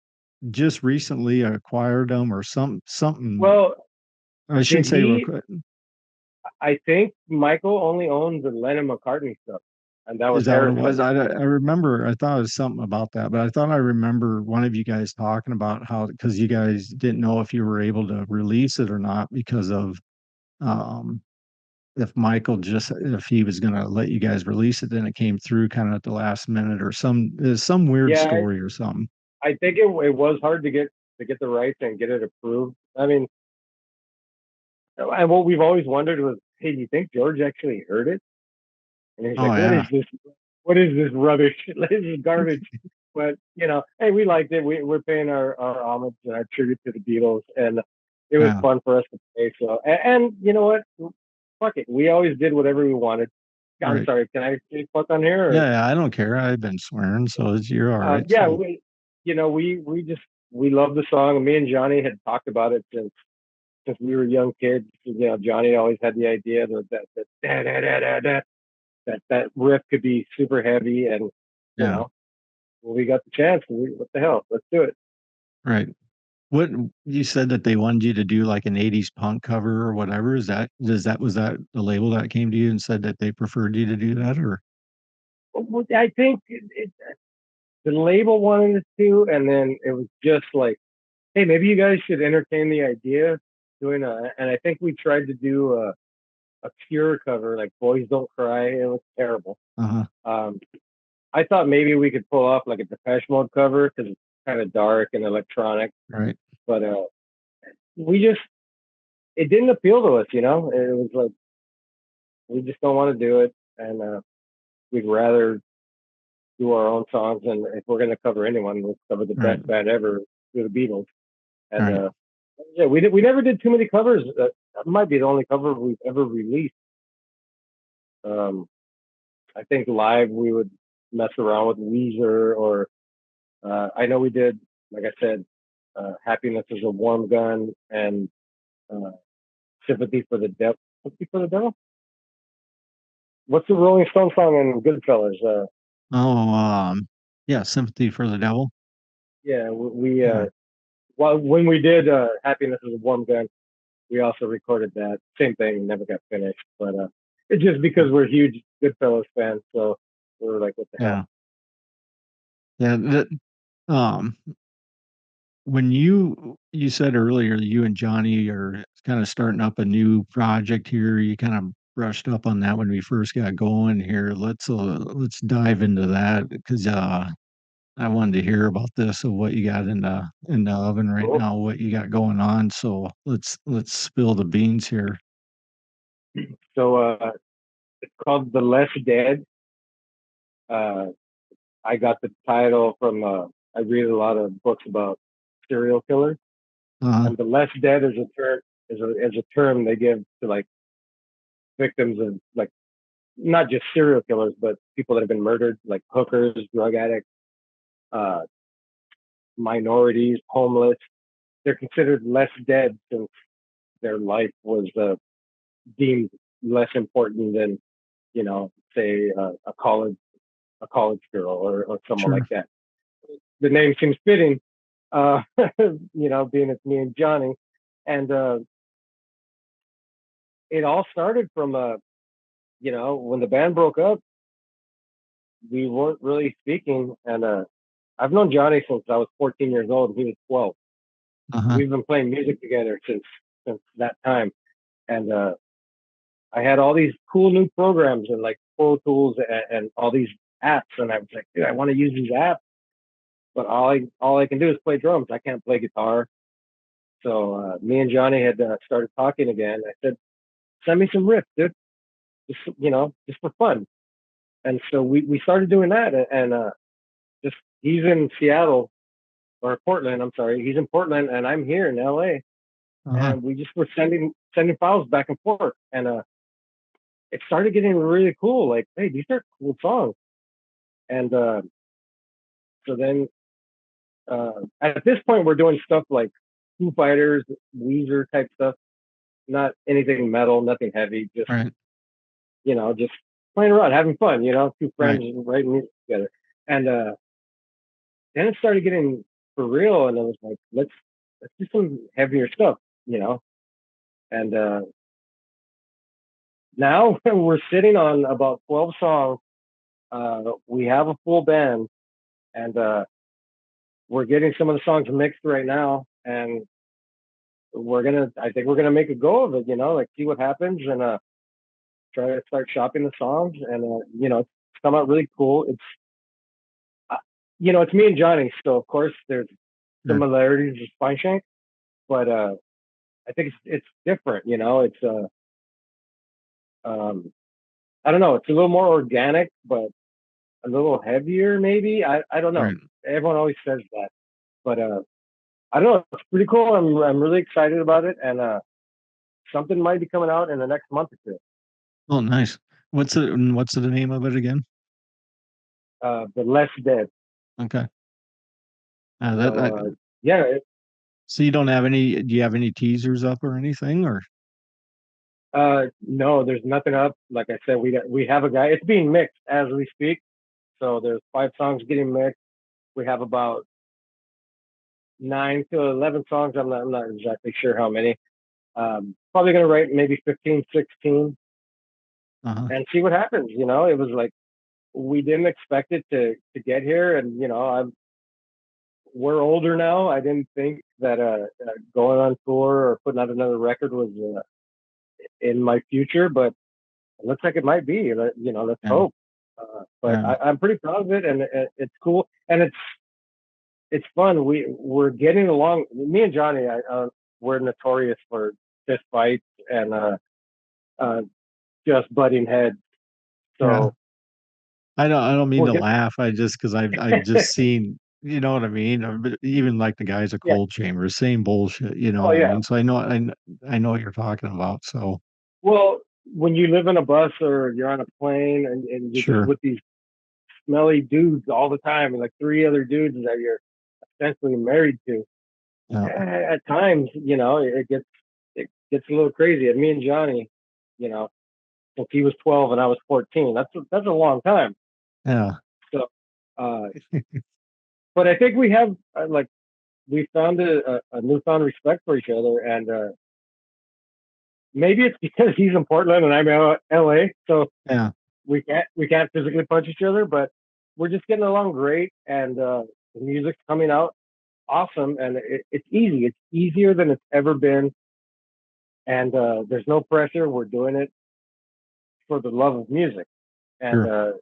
just recently acquired them or something. well, I did should say real he? quick. I think Michael only owns the Lennon McCartney stuff, and that was Is that what it was? Harrison. I remember, I thought it was something about that, but I thought I remember one of you guys talking about how, because you guys didn't know if you were able to release it or not because of, um, if Michael just, if he was going to let you guys release it, then it came through kind of at the last minute or there's some weird Yeah, story or something. I think it was hard to get the rights and get it approved. I mean, and what we've always wondered was, hey, do you think George actually heard it? And he's Oh, like, what is yeah. this? What is this rubbish? This is garbage. But you know, hey, we liked it. We're paying our homage and our tribute to the Beatles, and it was Yeah. fun for us to play. So, and you know what? Fuck it. We always did whatever we wanted. I'm Right. sorry. Can I say fuck on here? Or, Yeah. I don't care. I've been swearing. So you're all right. yeah, So, you know, we just we love the song. Me and Johnny had talked about it since we were young kids. You know, Johnny always had the idea that riff could be super heavy, and you yeah. know, when we got the chance, what the hell, let's do it. Right. What you said that they wanted you to do like an 80s punk cover or whatever. Was that the label that came to you and said that they preferred you to do that or? I think the label wanted us to, and then it was just like, hey, maybe you guys should entertain the idea of doing a. And I think we tried to do a Cure cover, like "Boys Don't Cry." It was terrible. Uh-huh. Um, I thought maybe we could pull off like a Depeche Mode cover because it's kind of dark and electronic, Right. but we just it didn't appeal to us. You know, it was like we just don't want to do it, and we'd rather do our own songs. And if we're going to cover anyone, we'll cover the Right. best band ever, do the Beatles. And Right. yeah, we never did too many covers. That might be the only cover we've ever released. Um, I think live we would mess around with Weezer, or I know we did, like I said, "Happiness is a Warm Gun" and uh, "Sympathy for the Devil." Sympathy for the Devil. What's the Rolling Stone song in Goodfellas? Oh, yeah, Sympathy for the Devil. Yeah, we Yeah. well when we did "Happiness is a Warm Gun," we also recorded that. Same thing, never got finished, but it's just because we're huge Goodfellas fans, so we were like, what the hell? Yeah. Yeah. Um, when you said earlier that you and Johnny are kind of starting up a new project here, you kind of brushed up on that when we first got going here. Let's dive into that because I wanted to hear about this of what you got in the oven right Cool. now, what you got going on. So let's spill the beans here. So it's called The Less Dead. Uh, I got the title from I read a lot of books about serial killers, Uh, and the less dead is a term is a term they give to like victims of like not just serial killers, but people that have been murdered, like hookers, drug addicts, uh, minorities, homeless. They're considered less dead since their life was deemed less important than say a college girl or someone like sure. that. The name seems fitting, uh, being it's me and Johnny, and it all started from when the band broke up, we weren't really speaking, and I've known Johnny since I was 14 years old, and he was 12. Uh-huh. We've been playing music together since that time, and I had all these cool new programs and like Pro Tools and all these apps, and I was like, dude, I want to use these apps, but all I can do is play drums. I can't play guitar. So me and Johnny had started talking again. I said, send me some riffs, dude, just for fun. And so we started doing that, and just he's in Seattle or Portland. I'm sorry, he's in Portland, and I'm here in LA, Uh-huh. and we just were sending files back and forth, and it started getting really cool. Like, hey, these are cool songs, and So then at this point, we're doing stuff like Foo Fighters, Weezer type stuff, not anything metal, nothing heavy, just, Right. Just playing around, having fun, two friends Right. writing music together. And then it started getting for real, and I was like, let's do some heavier stuff, And now we're sitting on about 12 songs. We have a full band, and we're getting some of the songs mixed right now, and I think we're gonna make a go of it, like see what happens, and try to start shopping the songs, and it's come out really cool. Uh, it's me and Johnny, so of course there's Sure. similarities with Spineshank, but I think it's different, it's I don't know, it's a little more organic, but a little heavier, maybe. I don't know. Right. Everyone always says that, but I don't know. It's pretty cool. I'm really excited about it, and something might be coming out in the next month or two. Oh, nice. What's the name of it again? The Less Dead. Okay. So yeah. So you don't have any? Do you have any teasers up or anything? Or No, there's nothing up. Like I said, we have a guy. It's being mixed as we speak. So there's 5 songs getting mixed. We have about 9 to 11 songs. I'm not exactly sure how many. Probably gonna write maybe 15, 16, and see what happens. It was like we didn't expect it to get here, and we're older now. I didn't think that going on tour or putting out another record was in my future, but it looks like it might be. Let's yeah, hope. But yeah, I'm pretty proud of it, and it's cool, and it's fun. We're getting along. Me and Johnny, we're notorious for fist fights and uh, just butting heads. yeah. So I don't mean we're to getting, laugh. Because I've just seen. You know what I mean? But even like the guys at yeah. Cold Chamber, same bullshit. You know Oh what I yeah. mean? So I know what you're talking about. So Well, when you live in a bus or you're on a plane and you're just sure. with these smelly dudes all the time, and like 3 other dudes that you're essentially married to, Yeah, at times, it gets a little crazy. And me and Johnny, you know, since he was 12 and I was 14, that's a long time. yeah, So, uh, but I think we have we found a newfound respect for each other, and maybe it's because he's in Portland and I'm in LA, so yeah, we can't physically punch each other, but we're just getting along great, and the music's coming out awesome, and it's easy. It's easier than it's ever been, and there's no pressure. We're doing it for the love of music, and sure,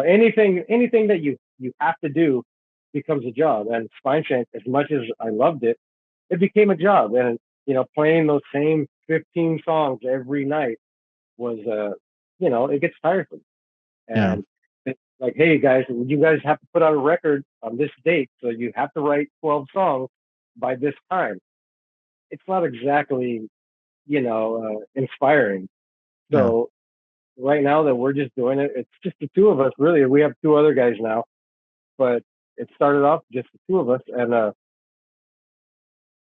anything that you have to do becomes a job. And Spineshank, as much as I loved it, it became a job, and playing those same 15 songs every night was it gets tiresome. yeah, And it's like, hey guys, you guys have to put out a record on this date, so you have to write 12 songs by this time. It's not exactly, inspiring. yeah, So right now that we're just doing it, it's just the 2 of us. Really, we have 2 other guys now, but it started off just the 2 of us, and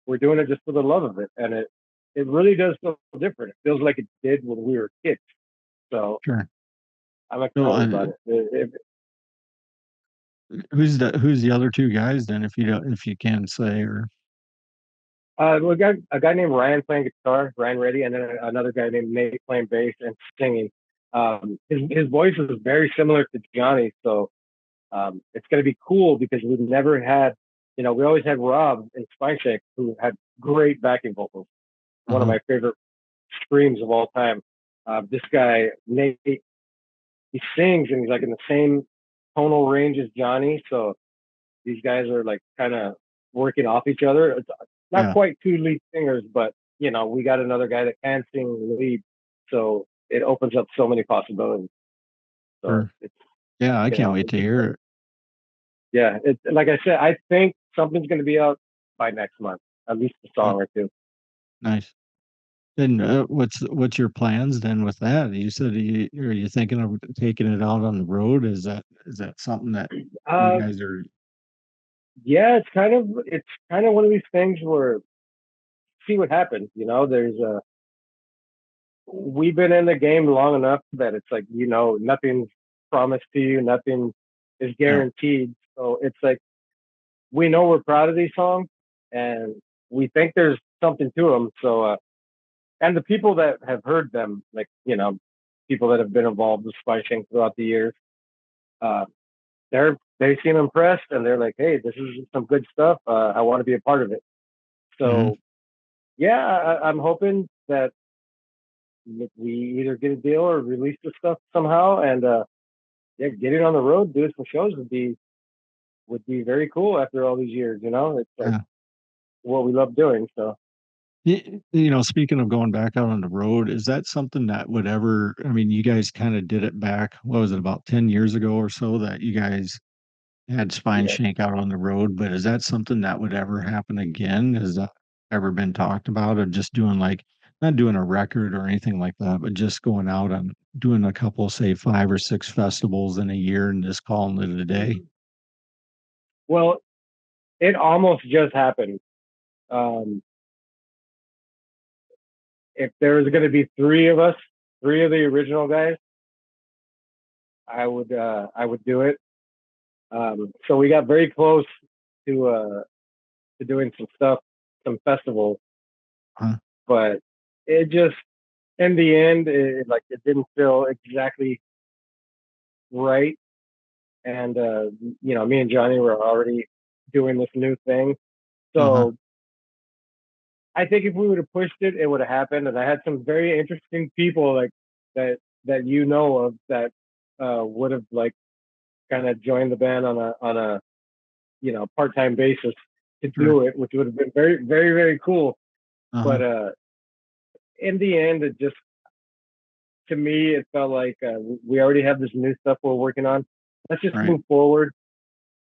we're doing it just for the love of it, and it really does feel different. It feels like it did when we were kids. So sure. I'm So excited about who's the other 2 guys then, if you can say or We got a guy named Ryan playing guitar, Ryan Reddy, and then another guy named Nate playing bass and singing. His voice is very similar to Johnny, so it's going to be cool because we've never had, we always had Rob and Spineshank, who had great backing vocals. One of uh-huh. my favorite screams of all time. This guy Nate, he sings and he's like in the same tonal range as Johnny, so these guys are like kind of working off each other. It's not Yeah, quite 2 lead singers, but we got another guy that can sing lead, so it opens up so many possibilities. So sure. Yeah, I can't wait it's to hear exciting. it. Yeah, it's like I said, I think something's going to be out by next month, at least a Oh, song or 2. nice. Then what's your plans then with that? You said are you thinking of taking it out on the road? Is that something that you Uh, guys are? yeah, it's kind of one of these things where see what happens. You know, there's a we've been in the game long enough that it's like nothing's promised to you, nothing is Yeah. guaranteed. So it's like we know we're proud of these songs, and we think there's something to them. So and the people that have heard them, like people that have been involved with Spineshank throughout the years, uh, they seem impressed, and they're like, "Hey, this is some good stuff. I want to be a part of it." Hmm. So yeah, I'm hoping that we either get a deal or release the stuff somehow, and yeah, getting on the road, doing some shows would be very cool after all these years. It's like Yeah. what we love doing. So Speaking of going back out on the road, is that something that would ever? I mean, you guys kind of did it back. What was it, about 10 years ago or so that you guys had Spine yeah. Shank out on the road? But is that something that would ever happen again? Has that ever been talked about, of just doing like not doing a record or anything like that, but just going out and doing a couple, say 5 or 6 festivals in a year and just calling it a day? Well, it almost just happened. Um, if there was going to be three of us, three of the original guys, I would do it. So we got very close to doing some stuff, some festivals, Huh? but it just in the end, it didn't feel exactly right. And me and Johnny were already doing this new thing, Uh-huh. so I think if we would have pushed it, it would have happened. And I had some very interesting people like that of that would have like kind of joined the band on a part time basis to Sure. do it, which would have been very very very cool. Uh-huh. But in the end, it just to me it felt like we already have this new stuff we're working on. Let's just Right. move forward.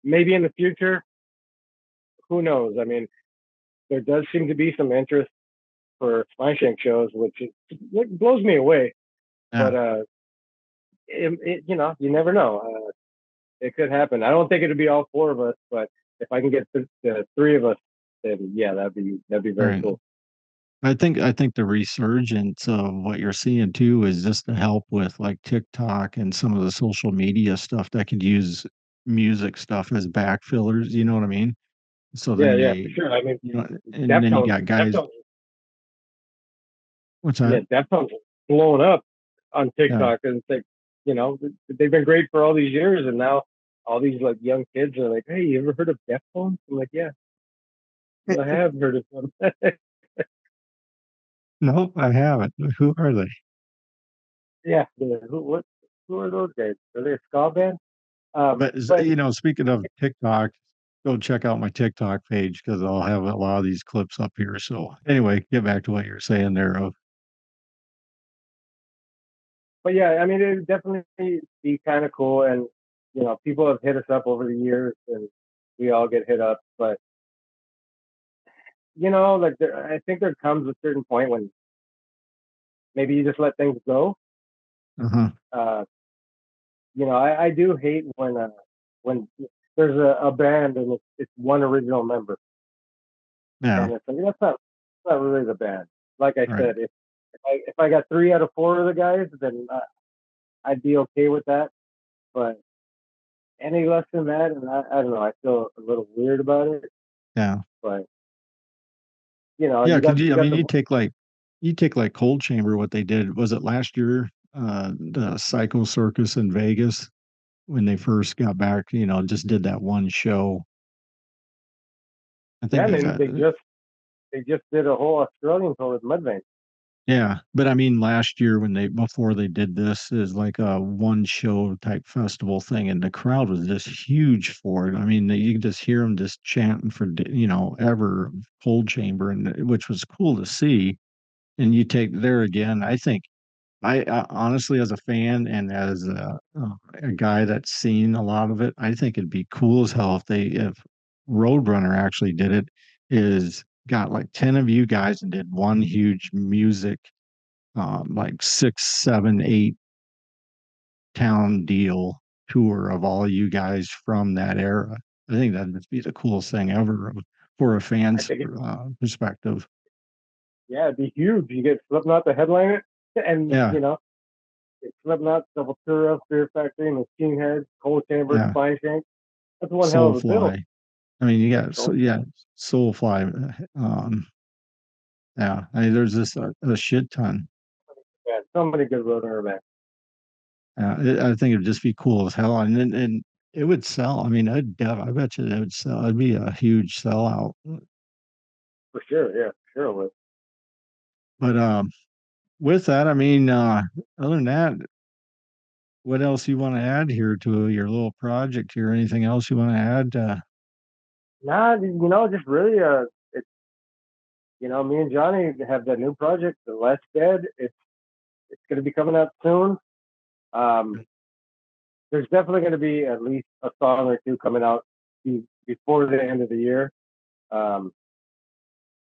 Maybe in the future, who knows? I mean, there does seem to be some interest for Spineshank shows, which it blows me away. But Yeah. you never know. It could happen. I don't think it'd be all four of us, but if I can get the three of us, then yeah, that'd be very Right. cool. I think the resurgence of what you're seeing too is just to help with like TikTok and some of the social media stuff that could use music stuff as back fillers, you know what I mean? So Yeah, then yeah, for sure. I mean, and then you Deftones, got guys. Deftones, What's yeah, that? Deftones blowing up on Yeah. TikTok, and it's like they've been great for all these years, and now all these like young kids are like, "Hey, you ever heard of Deftones?" I'm like, "Yeah, I have heard of them." No, I haven't. Who are they? Yeah, who are those guys? Are they a ska band? But But speaking of TikTok, go check out my TikTok page because I'll have a lot of these clips up here. So anyway, get back to what you're saying there. Of but yeah, I mean, it'd definitely be kind of cool. And people have hit us up over the years, and we all get hit up. But like I think there comes a certain point when maybe you just let things go. uh-huh. Uh, I do hate when there's a band and it's one original member, Yeah. and it's like that's not really the band. Like I Right. said, if I got three out of four of the guys, then I'd be okay with that. But any less than that, and I don't know, I feel a little weird about it. Yeah. But Yeah, you could got you you I got mean, the you take like Cold Chamber, what they did, was it last year, the Psycho Circus in Vegas when they first got back, just did that one show. I yeah. think And is then that they just did a whole Australian tour with Mudvayne. yeah, but I mean last year when they before they did this is like a one show type festival thing and the crowd was just huge for it. I mean, you could just hear them just chanting for ever Cold Chamber and which was cool to see. And you take there again, I think I honestly, as a fan and as a guy that's seen a lot of it, I think it'd be cool as hell if Roadrunner actually did it. Is got like 10 of you guys and did one huge music, like 6, 7, 8 town deal tour of all you guys from that era. I think that'd just be the coolest thing ever for a I fan's think perspective. it'd be huge. You get Slipknot to headline it, and Yeah, it's Slipknot, Sepultura, Fear Factory, Machine Head, Cold Chamber, yeah. Spineshank. That's one hell of a bill. Soulfly. I mean, you got So yeah, Soulfly. Yeah, I mean, there's just a shit ton. man, so many good Roadrunner bands I think it'd just be cool as hell, and it would sell. I mean, I bet you it would sell. It'd be a huge sellout. for sure. Yeah, sure it would. But with that, I mean, other than that, what else you want to add here to your little project here? Anything else you want to add? Nah, just really, it's me and Johnny have that new project, The Less Dead. It's going to be coming out soon. Um, there's definitely going to be at least a song or two coming out before the end of the year. Um,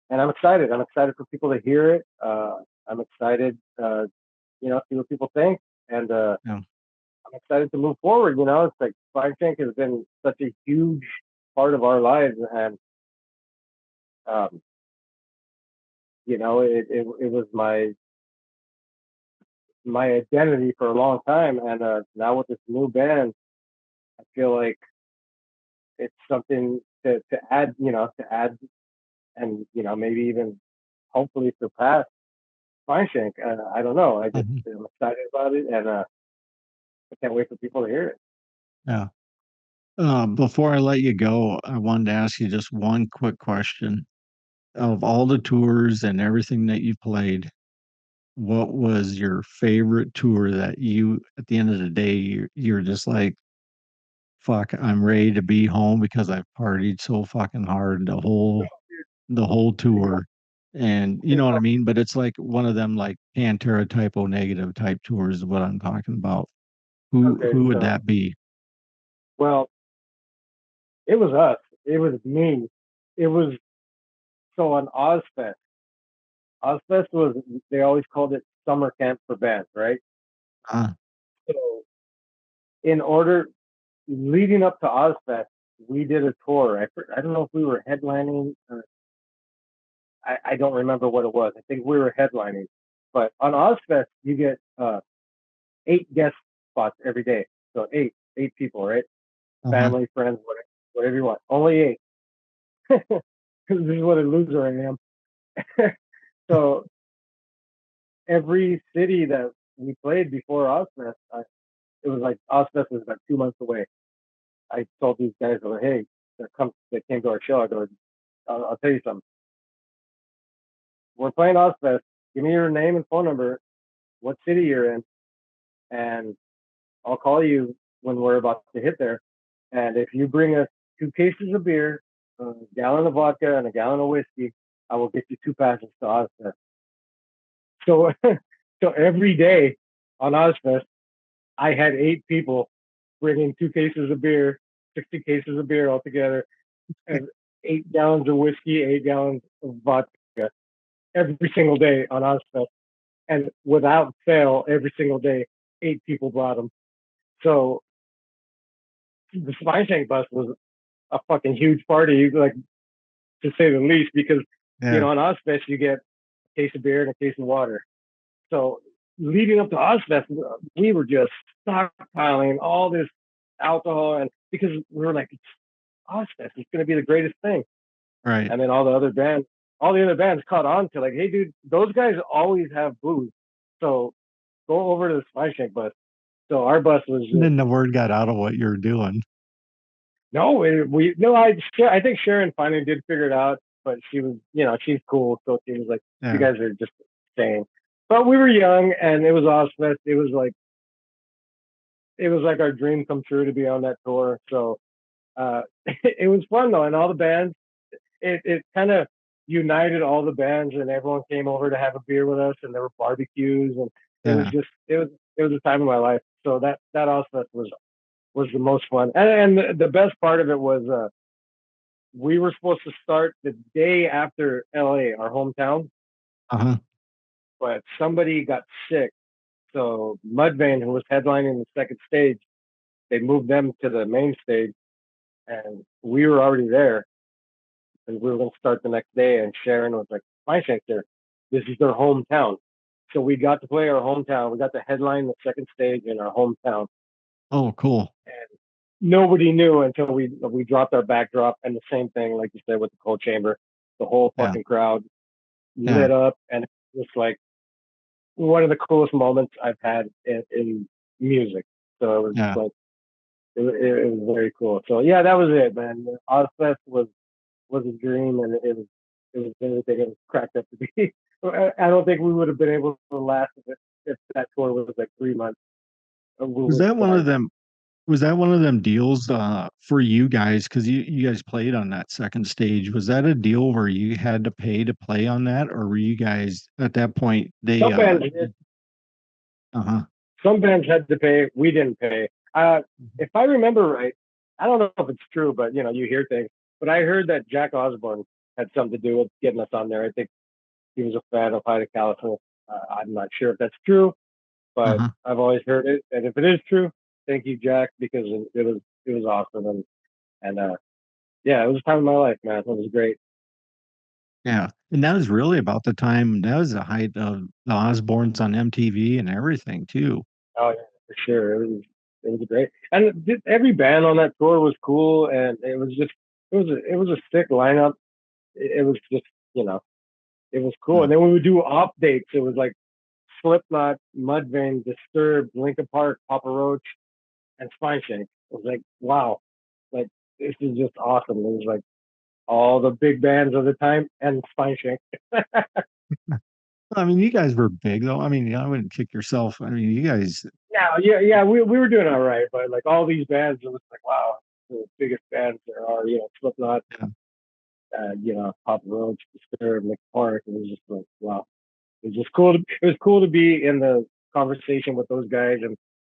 and I'm excited. I'm excited for people to hear it. I'm excited, see what people think, and Yeah. I'm excited to move forward. It's like Spineshank has been such a huge part of our lives, and um, it was my identity for a long time, and now with this new band, I feel like it's something to add, and maybe even hopefully surpass Spineshank. I don't know. Mhm. I'm excited about it, and I can't wait for people to hear it. Yeah. Before I let you go, I wanted to ask you just one quick question. Of all the tours and everything that you played, what was your favorite tour that you, at the end of the day, you're just like, fuck, I'm ready to be home because I've partied so fucking hard the whole tour. And you know what I mean? But it's like one of them like Pantera typo negative type tours is what I'm talking about. Okay, Who would so that be? well, it was us. It was me. It was so on Ozfest. Ozfest was they always called it summer camp for bands, right? Ah, So in order leading up to Ozfest, we did a tour. I don't know if we were headlining. I don't remember what it was. I think we were headlining. But on Ozfest, you get 8 guest spots every day. So eight people, right? uh-huh. Family, friends, whatever you want. Only eight. Because this is what a loser I am. So every city that we played before Ozfest, it was like Ozfest was about 2 months away. I told these guys, I was like, hey, they came to our show. I go, I'll tell you something. We're playing Ozfest. Give me your name and phone number, what city you're in, and I'll call you when we're about to hit there. And if you bring us 2 cases of beer, a gallon of vodka, and a gallon of whiskey, I will get you 2 passes to Ozfest. So, so every day on Ozfest, I had 8 people bringing 2 cases of beer, 60 cases of beer altogether, and 8 gallons of whiskey, 8 gallons of vodka every single day on Ozfest. And without fail, every single day, 8 people brought them. So the Spineshank bus was a fucking huge party, like to say the least, because Yeah. on Ozfest you get a case of beer and a case of water. So leading up to Ozfest, we were just stockpiling all this alcohol, and because we were like, it's Ozfest, it's going to be the greatest thing. Right. And then all the other bands caught on to like, hey, dude, those guys always have booze, so go over to the Spineshank bus. So our bus was And then the word got out of what you're doing. no, I think Sharon finally did figure it out, but she was, she's cool, so she was like, you Yeah. guys are just insane. But we were young, and it was Ozfest. It was like our dream come true to be on that tour. So it was fun though, and all the bands, it kind of united all the bands, and everyone came over to have a beer with us, and there were barbecues, and it was Yeah. just it was a time of my life. So that Ozfest was the most fun, and the best part of it was we were supposed to start the day after LA, our hometown, Uh-huh. but somebody got sick. So Mudvayne, who was headlining the second stage, they moved them to the main stage, and we were already there, and we were going to start the next day. And Sharon was like, "Spineshank there, this is their hometown." So we got to play our hometown. We got to headline the second stage in our hometown. Oh, cool. And nobody knew until we dropped our backdrop, and the same thing, like you said, with the cold chamber, the whole Yeah. fucking crowd Yeah. lit up, and it was like one of the coolest moments I've had in music. So it was Yeah. like it was very cool. So yeah, that was it, man. Ozfest was a dream, and it was everything it was cracked up to be. I don't think we would have been able to last if that tour was like 3 months. We Was would that have one of died. them was that one of them deals for you guys? Because you guys played on that second stage. Was that a deal where you had to pay to play on that, or were you guys at that point they Some bands did. uh-huh. Some bands had to pay. We didn't pay. If I remember right, I don't know if it's true, but you hear things. But I heard that Jack Osborne had something to do with getting us on there. I think he was a fan of Haida California. I'm not sure if that's true, but Uh-huh. I've always heard it. And if it is true, thank you, Jack, because it was awesome. And yeah, it was a time of my life, man. It was great. Yeah. And that was really about the time that was the height of the Osbournes on MTV and everything too. Oh yeah, for sure. It was great, and every band on that tour was cool, and it was a sick lineup. It was just you know it was cool, Yeah. and then when we would do updates, it was like Slipknot, Mudvayne, Disturbed, Linkin Park, Papa Roach, and Spineshank. It was like wow, like this is just awesome. It was like all the big bands of the time and Spineshank. I mean, you guys were big though. I mean, I wouldn't kick yourself. I mean, you guys Yeah, yeah, yeah. We were doing all right, but like all these bands, it was like wow, the biggest bands there are. Slipknot, yeah. Papa Roach, Disturbed, Nick Park. It was just like wow. It was just cool. It was cool to be in the conversation with those guys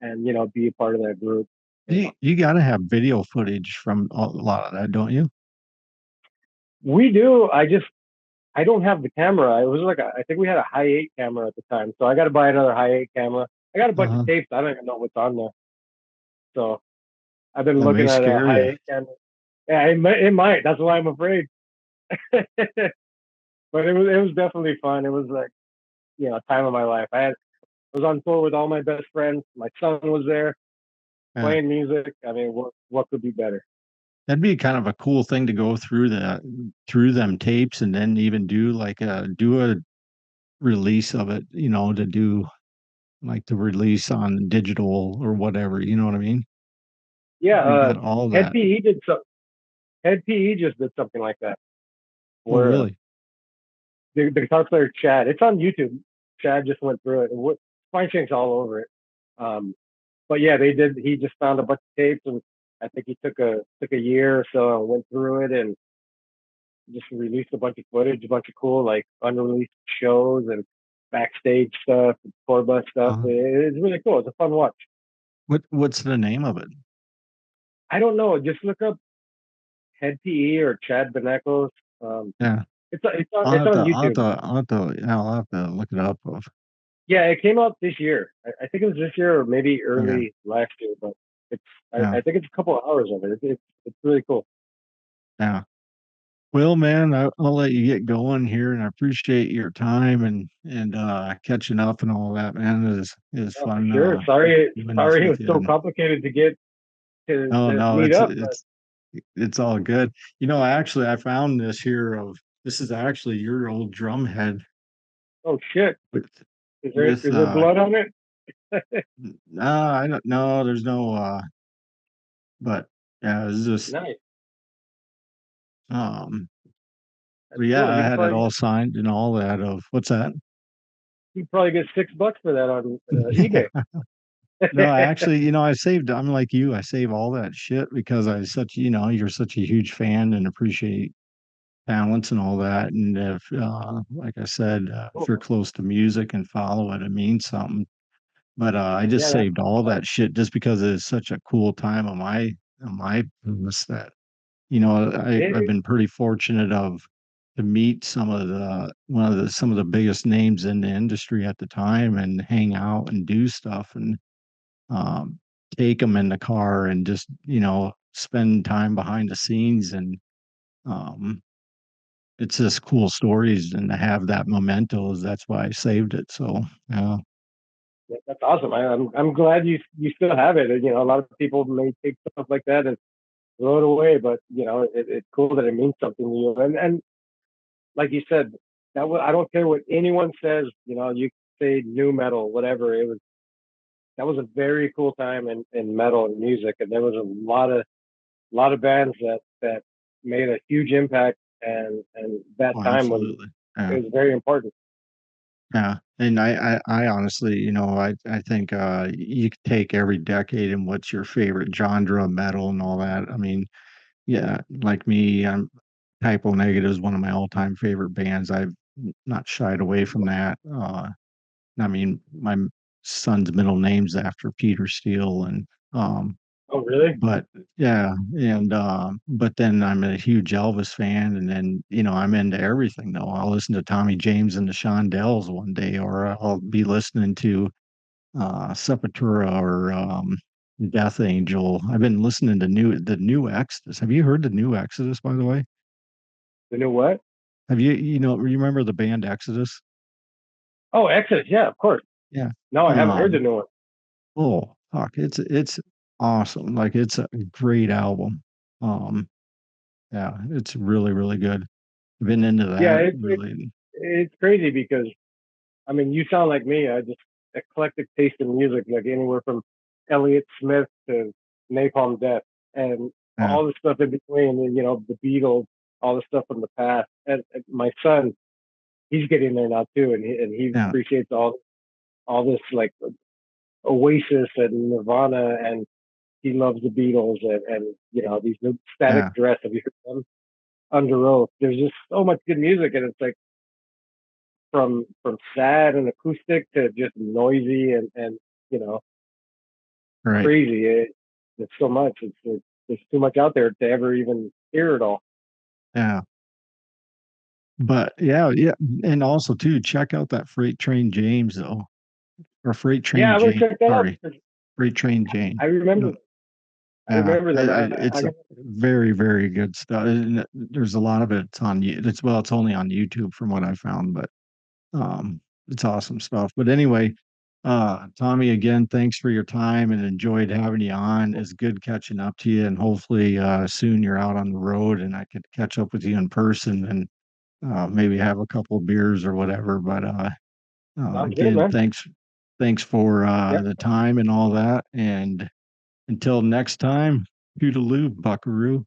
and be a part of that group. You know, You got to have video footage from a lot of that, don't you? we do. I don't have the camera. It was like I think we had a high eight camera at the time, so I got to buy another high eight camera. I got a bunch of Uh-huh. tapes. I don't even know what's on there. So I've been That may looking at a scare high you. eight camera. Yeah, it might. That's why I'm afraid. But it was definitely fun. It was like time of my life. I was on tour with all my best friends. My son was there Yeah. playing music. I mean, what could be better? That'd be kind of a cool thing to go through them tapes and then even do a release of it, to do like the release on digital or whatever, you know what I mean? Yeah, You got all Head that. PE did so. Head PE just did something like that Oh, where really? the guitar player Chad. It's on YouTube. Chad just went through it. Fine Shank's all over it. Um, but yeah, they did. He just found a bunch of tapes, and I think he took a year or so and went through it and just released a bunch of footage, a bunch of cool like unreleased shows and backstage stuff, and tour bus stuff. Uh, It's really cool. It's a fun watch. what's the name of it? I don't know. Just look up Head PE or Chad Benecos. Um, Yeah. it's on YouTube. Yeah, I'll have to look it up. Yeah, it came out this year. I think it was this year or maybe Okay. early last year, but it's Yeah. I think it's a couple of hours of it. It's really cool. Yeah. Well, man, I'll let you get going here, and I appreciate your time and catching up and all that, man. It was Yeah, for fun sure. Sorry, doing this sorry it with was you. so And complicated to get no, to no, meet it's up, but it's all good. I found this here of this is actually your old drum head oh shit, with is there with is there blood on it? no, I don't know. There's no but yeah, it's just Nice, um that's but yeah, cool. I You could had it probably all signed and all that of what's that? you probably get $6 for that on eBay. No, actually, I'm like you, I save all that shit because you're such a huge fan and appreciate talents and all that. And if, like I said, if Cool. you're close to music and follow it, it means something. But I just Yeah, that's saved all that shit just because it's such a cool time of my that. I've been pretty fortunate of to meet some of the biggest names in the industry at the time and hang out and do stuff and um, take them in the car and just spend time behind the scenes and um, it's just cool stories and to have that memento is that's why I saved it. So yeah, That's awesome. I'm glad you still have it. You know, a lot of people may take stuff like that and throw it away, but it's cool that it means something to you. And like you said, I don't care what anyone says. You know, you say new metal, whatever. That was a very cool time in metal and music, and there was a lot of bands that made a huge impact, and that oh, time was absolutely. Yeah. it was very important. Yeah. And I honestly, I think you could take every decade and what's your favorite genre of metal and all that. I mean, yeah, like me, I'm Typo Negative is one of my all-time favorite bands. I've not shied away from that. I mean, my son's middle name's after Peter Steele, and Oh, really? but yeah, and but then I'm a huge Elvis fan, and then I'm into everything though. I'll listen to Tommy James and the Shondells one day, or I'll be listening to Sepultura or Death Angel. I've been listening to the new Exodus. Have you heard the new Exodus, by the way? The new what? Have you remember the band Exodus? Oh, Exodus. Yeah, of course. Yeah. No, I haven't heard the Um, new one. oh, fuck, it's awesome. Like it's a great album. Um, yeah, it's really, really good. Been into Yeah, that really. it's crazy because I mean, you sound like me. I just eclectic taste in music, like anywhere from Elliott Smith to Napalm Death, and Yeah, all the stuff in between. And, the Beatles, all the stuff from the past. And my son, he's getting there now too, and he yeah, appreciates all this like Oasis and Nirvana, and he loves the Beatles and these new Static yeah, Dress. Have you heard them? Under Oath. There's just so much good music, and it's like from sad and acoustic to just noisy and you know right. crazy. It's so much. There's too much out there to ever even hear it all. Yeah. But yeah, yeah. And also too, check out that Freight Train James though. Or Freight Yeah, Train I'm gonna Jane. check that out Sorry. because Freight Train Jane. I remember I Yeah, remember them. it's a very, very good stuff. And there's a lot of it. It's on it's only on YouTube from what I found, but it's awesome stuff. But anyway, Tommy, again, thanks for your time and enjoyed having you on. It's good catching up to you, and hopefully soon you're out on the road and I could catch up with you in person and maybe have a couple of beers or whatever. But Sounds good, again, man. thanks for Yeah, the time and all that. And until next time, toodaloo, buckaroo.